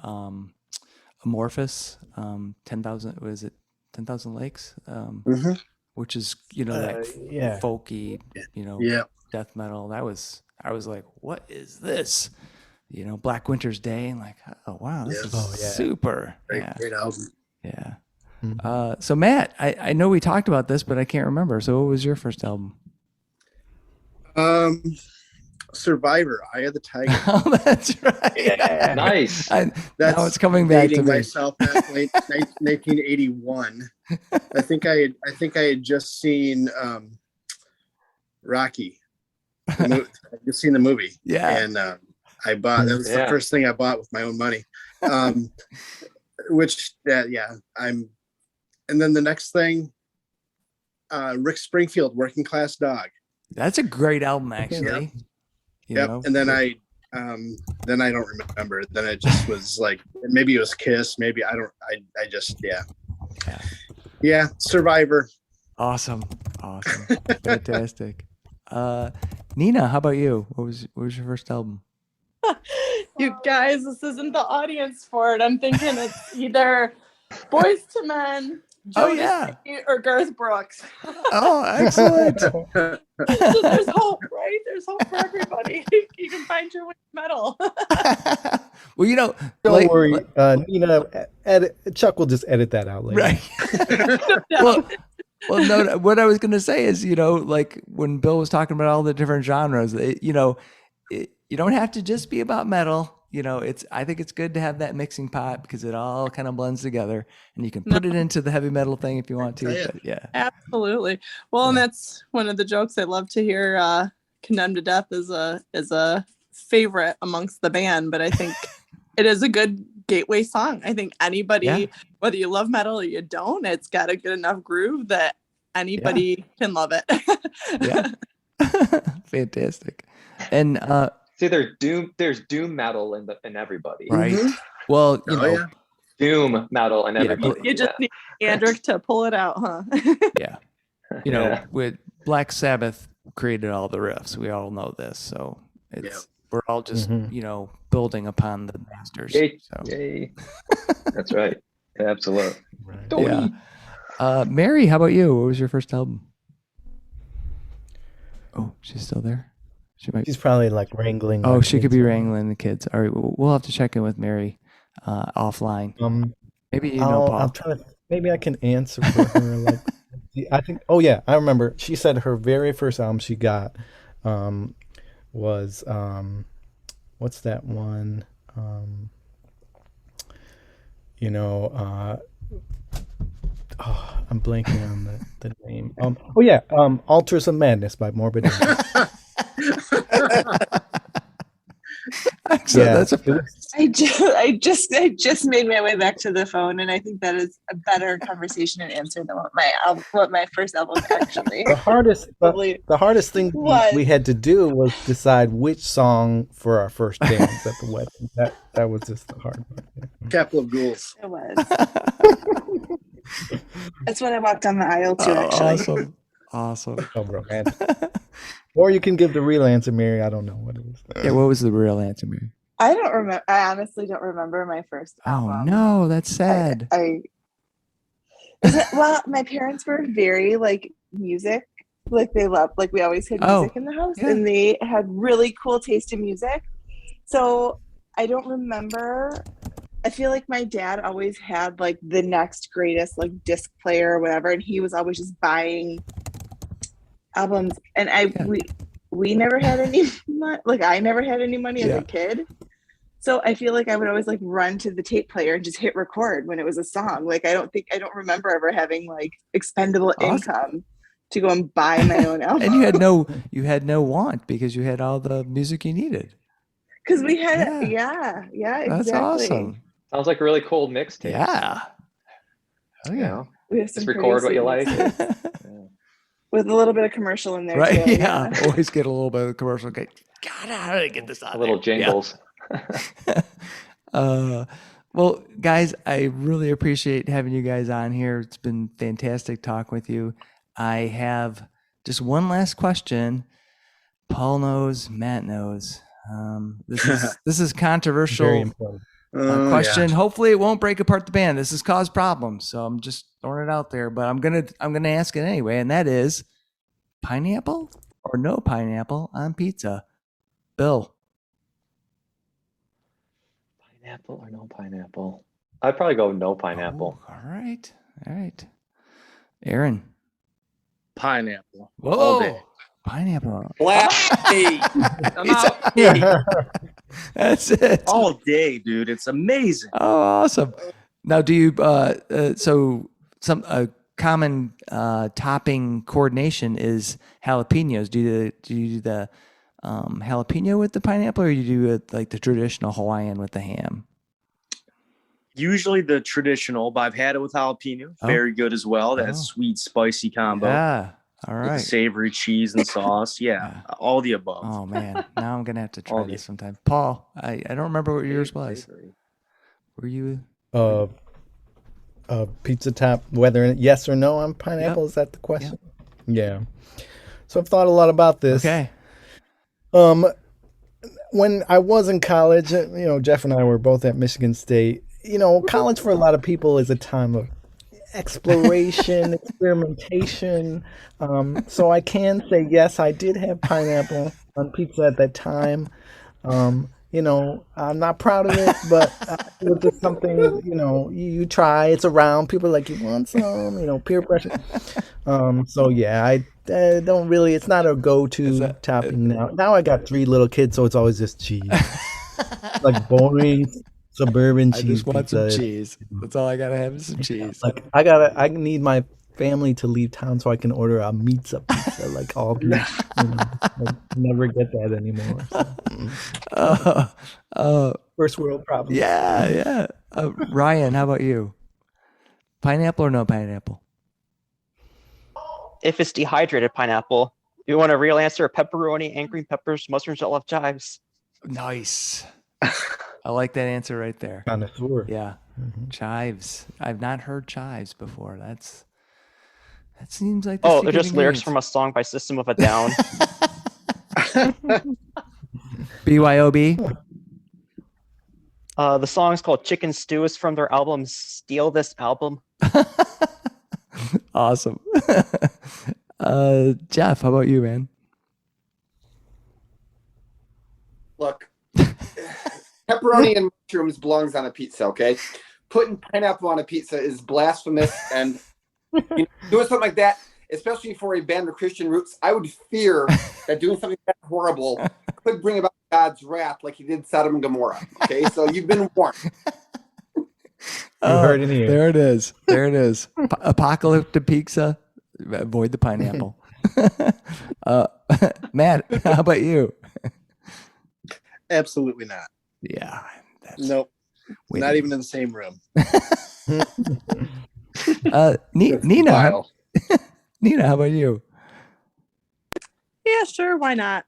Amorphous, 10,000, was it 10,000 Lakes? Which is, that folky, death metal. I was like, what is this? Black Winter's Day, and like, oh wow, this is super. Great album. Yeah. So Matt, I know we talked about this, but I can't remember. So what was your first album? Survivor, Eye of the Tiger. Oh, that's right. Yeah, nice. Now it's coming back to me. Myself back late 1981. I think I had just seen Rocky. I just seen the movie. Yeah. And I bought that was the first thing I bought with my own money. And then the next thing, Rick Springfield, Working Class Dog. That's a great album, actually. Yep. And then I don't remember. Then it just was like, maybe it was Kiss. Maybe I just Survivor. Awesome. Fantastic. Nina, how about you? What was your first album? You guys, this isn't the audience for it. I'm thinking it's either Boys to Men, Judas Priest, or Garth Brooks. Oh, excellent. So there's hope, right? There's hope for everybody. You can find your way to metal. Well, don't worry, Nina. Chuck will just edit that out later. Right. Well, no. What I was going to say is, like when Bill was talking about all the different genres, you don't have to just be about metal. I think it's good to have that mixing pot because it all kind of blends together, and you can put it into the heavy metal thing if you want to. But Absolutely. Well, and that's one of the jokes I love to hear. Condemned to Death is a favorite amongst the band, but I think it is a good gateway song. I think anybody, whether you love metal or you don't, it's got a good enough groove that anybody can love it. Fantastic. And see, there's doom metal in everybody, right? Well, doom metal in everybody. You just need Andric to pull it out, huh? With Black Sabbath created all the riffs. We all know this, so we're all just building upon the masters. Yay. That's right. Yeah, absolutely. Right. Yeah. Mary, how about you? What was your first album? Oh, she's still there. She's probably like wrangling. Oh, she could be wrangling the kids. All right, we'll have to check in with Mary offline. Maybe Paul. I'm trying to. Maybe I can answer for her. Like, I think. Oh yeah, I remember. She said her very first album she got was what's that one? I'm blanking on the name. Altars of Madness by Morbid Angel. Excellent. Yeah, That's a it was- I just made my way back to the phone, and I think that is a better conversation and answer than what my first album actually the hardest. probably The hardest thing was. we had to do was decide which song for our first dance at the wedding. That was just the hard part. Chapel of Ghouls. It was. That's what I walked down the aisle to, actually. Awesome. Oh, romantic. Or you can give the real answer, Mary. I don't know what it was. Yeah, what was the real answer, Mary? I don't remember. I honestly don't remember my first Oh album. no, that's sad. Well, my parents were very like music. Like they loved, like we always had music in the house, yeah. and they had really cool taste in music. So I don't remember. I feel like my dad always had like the next greatest like disc player or whatever, and he was always just buying albums. And we never had any money. Like I never had any money as a kid. So I feel like I would always like run to the tape player and just hit record when it was a song. Like I don't remember ever having like expendable income to go and buy my own album. And you had no want because you had all the music you needed. Because we had exactly. That's awesome. Sounds like a really cool mixtape. Yeah. Oh You yeah. know, We have some just record what you like. pretty with a little bit of commercial in there. Right? Too, Yeah. Always get a little bit of commercial. Okay. God, how did I get this out? Little jingles. Well, guys, I really appreciate having you guys on here. It's been fantastic talking with you. I have just one last question. Paul knows, Matt knows. This is controversial. Very important. Question. Hopefully, it won't break apart the band. This has caused problems, so I'm just throwing it out there. But I'm gonna ask it anyway, and that is, pineapple or no pineapple on pizza? Bill. Pineapple or no pineapple? I'd probably go no pineapple. Oh, all right. Aaron. Pineapple. Whoa. All day. Pineapple. Hey, I'm out. That's it. All day, dude. It's amazing. Oh, awesome. Now, do you so some common topping coordination is jalapenos? Do you do the jalapeno with the pineapple, or you do it like the traditional Hawaiian with the ham? Usually the traditional, but I've had it with jalapeno. Very good as well. That sweet, spicy combo. Yeah. All With the right. savory cheese and sauce. Yeah. All the above. Oh man, now I'm gonna have to try All this the- sometime. Paul, I don't remember what yours was. Were you? Pizza top, whether yes or no on pineapple. Yep. Is that the question? Yeah. So I've thought a lot about this. Okay. When I was in college, Geoff and I were both at Michigan State. College for a lot of people is a time of exploration, experimentation. So I can say yes, I did have pineapple on pizza at that time. I'm not proud of it, but it was just something, you try. It's around. People are like, you want some, peer pressure. So yeah, I don't really, it's not a go-to topping now. Now I got 3 little kids, so it's always just cheese. Like boring suburban cheese. I just want some pizza. cheese. That's all I gotta have is some cheese. Like I need my family to leave town so I can order a pizza, like all beef. I never get that anymore. So. First world problem. Yeah. Ryan, how about you? Pineapple or no pineapple? If it's dehydrated pineapple, you want a real answer: pepperoni and green peppers, mushrooms, olive chives. Nice. I like that answer right there. Connoisseur. Yeah. Chives. I've not heard chives before. That seems like the Oh, secret they're just lyrics ingredient. from a song by System of a Down. BYOB. The song is called Chicken Stew. Is from their album Steal This Album. Awesome. Geoff, how about you, man? Look, pepperoni and mushrooms belongs on a pizza, okay? Putting pineapple on a pizza is blasphemous, and doing something like that, especially for a band of Christian roots, I would fear that doing something that horrible could bring about God's wrath like he did Sodom and Gomorrah. Okay, so you've been warned. You heard it here. There it is. Apocalyptic pizza. Avoid the pineapple. Matt, how about you? Absolutely not. Yeah. That's Nope. way Not to- even in the same room. Nina, Vile. Nina, how about you? Yeah, sure. Why not?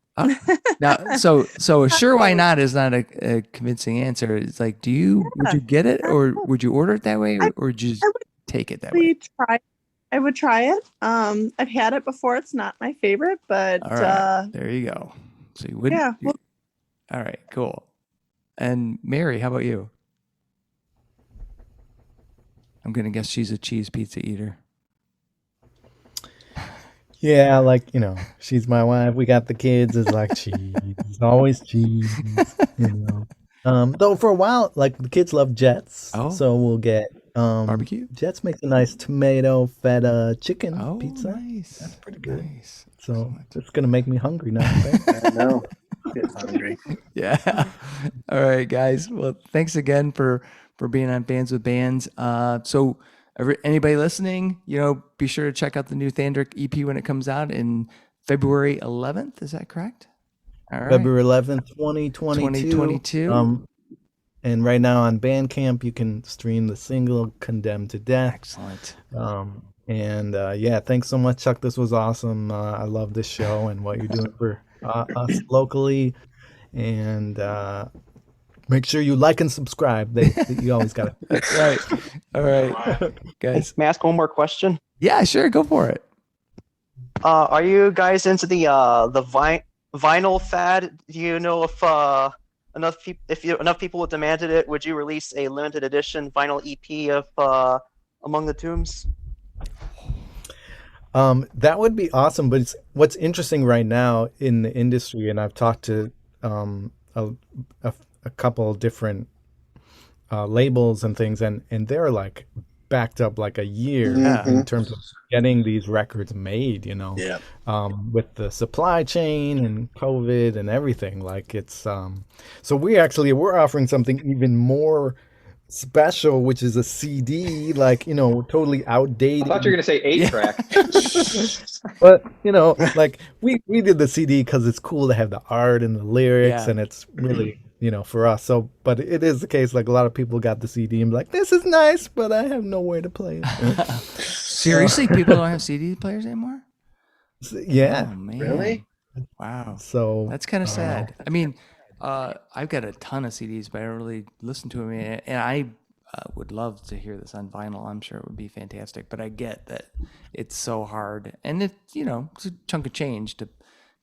Now, so sure, why not is not a convincing answer. It's like, would you get it, or would you order it that way, or would you just take it that way? I would try it. I've had it before. It's not my favorite, but All right, there you go. So you wouldn't. yeah. Well, All right, cool. And Mary, how about you? I'm gonna guess she's a cheese pizza eater. Yeah, like, she's my wife. We got the kids. It's like cheese. It's always cheese. Though for a while, like the kids love Jets. Oh. So we'll get Barbecue? Jets makes a nice tomato feta chicken Oh, pizza. nice. That's pretty good. Nice. So it's gonna make me hungry now. Right? I know. Get hungry. Yeah. All right, guys. Well, thanks again for being on Bands with Bands. So anybody listening, be sure to check out the new Theandric EP when it comes out in February 11th. Is that correct? All right. February 11th, 2022. And right now on Bandcamp, you can stream the single "Condemned to Death." Excellent. Yeah, thanks so much, Chuck. This was awesome. I love this show and what you're doing for us locally. And make sure you like and subscribe. You always got to. That's right. All right, guys. May I ask one more question? Yeah, sure. Go for it. Are you guys into the vinyl fad? Do you know if enough people demanded it, would you release a limited edition vinyl EP of Among the Tombs? That would be awesome. But what's interesting right now in the industry, and I've talked to a couple different labels and things, and they're like backed up like a year in terms of getting these records made, Yeah. with the supply chain and COVID and everything. Like it's so we're offering something even more special, which is a CD, like, totally outdated. I thought you were gonna say 8-track. But like we did the CD because it's cool to have the art and the lyrics, Yeah. and it's really for us. So, but it is the case, like a lot of people got the CD and be like, this is nice, but I have nowhere to play it. Seriously, people don't have CD players anymore? Yeah. Oh, man. Really? Wow. So That's kind of sad. I mean, I've got a ton of CDs, but I don't really listen to them. And I would love to hear this on vinyl. I'm sure it would be fantastic. But I get that it's so hard. And it's a chunk of change to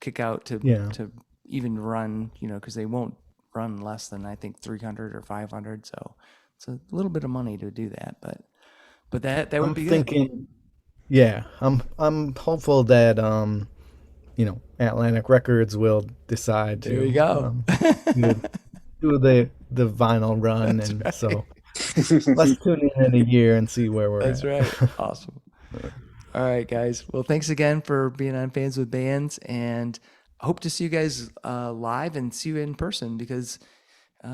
kick out to even run, because they won't run less than, I think, 300 or 500. So it's a little bit of money to do that. But that would be thinking, good. Yeah, I'm hopeful that Atlantic Records will decide to There you go. do the vinyl run. That's and right. So let's tune in a year and see where we're That's at. right. Awesome. All right, guys. Well, thanks again for being on Fans with Bands, and I hope to see you guys live and see you in person, because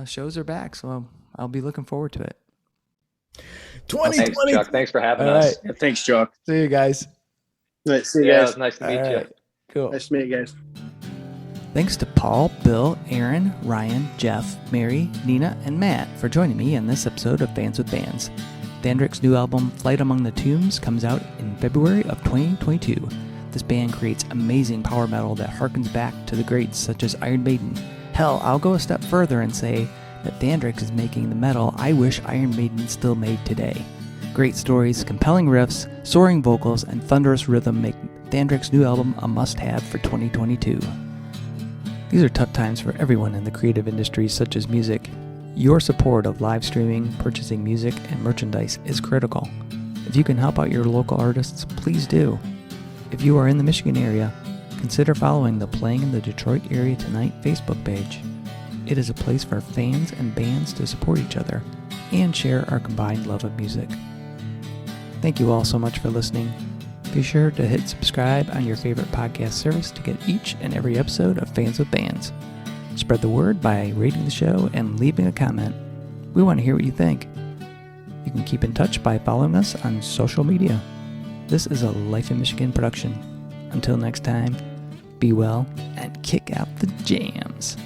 shows are back. So I'll be looking forward to it. 2020. Thanks, Chuck. Thanks for having All us. right. Yeah, thanks, Chuck. See you guys. Right, see you Yeah, it guys. was nice to meet All you. right. Cool. Nice to meet you guys. Thanks to Paul, Bill, Aaron, Ryan, Geoff, Mary, Nina, and Matt for joining me in this episode of Fans with Bands. Theandric's new album, Flight Among the Tombs, comes out in February of 2022. This band creates amazing power metal that harkens back to the greats such as Iron Maiden. Hell, I'll go a step further and say that Theandric is making the metal I wish Iron Maiden still made today. Great stories, compelling riffs, soaring vocals, and thunderous rhythm make Theandric's new album a must-have for 2022. These are tough times for everyone in the creative industries such as music. Your support of live streaming, purchasing music, and merchandise is critical. If you can help out your local artists, please do. If you are in the Michigan area, consider following the Playing in the Detroit Area Tonight Facebook page. It is a place for fans and bands to support each other and share our combined love of music. Thank you all so much for listening. Be sure to hit subscribe on your favorite podcast service to get each and every episode of Fans with Bands. Spread the word by rating the show and leaving a comment. We want to hear what you think. You can keep in touch by following us on social media. This is a Life in Michigan production. Until next time, be well and kick out the jams.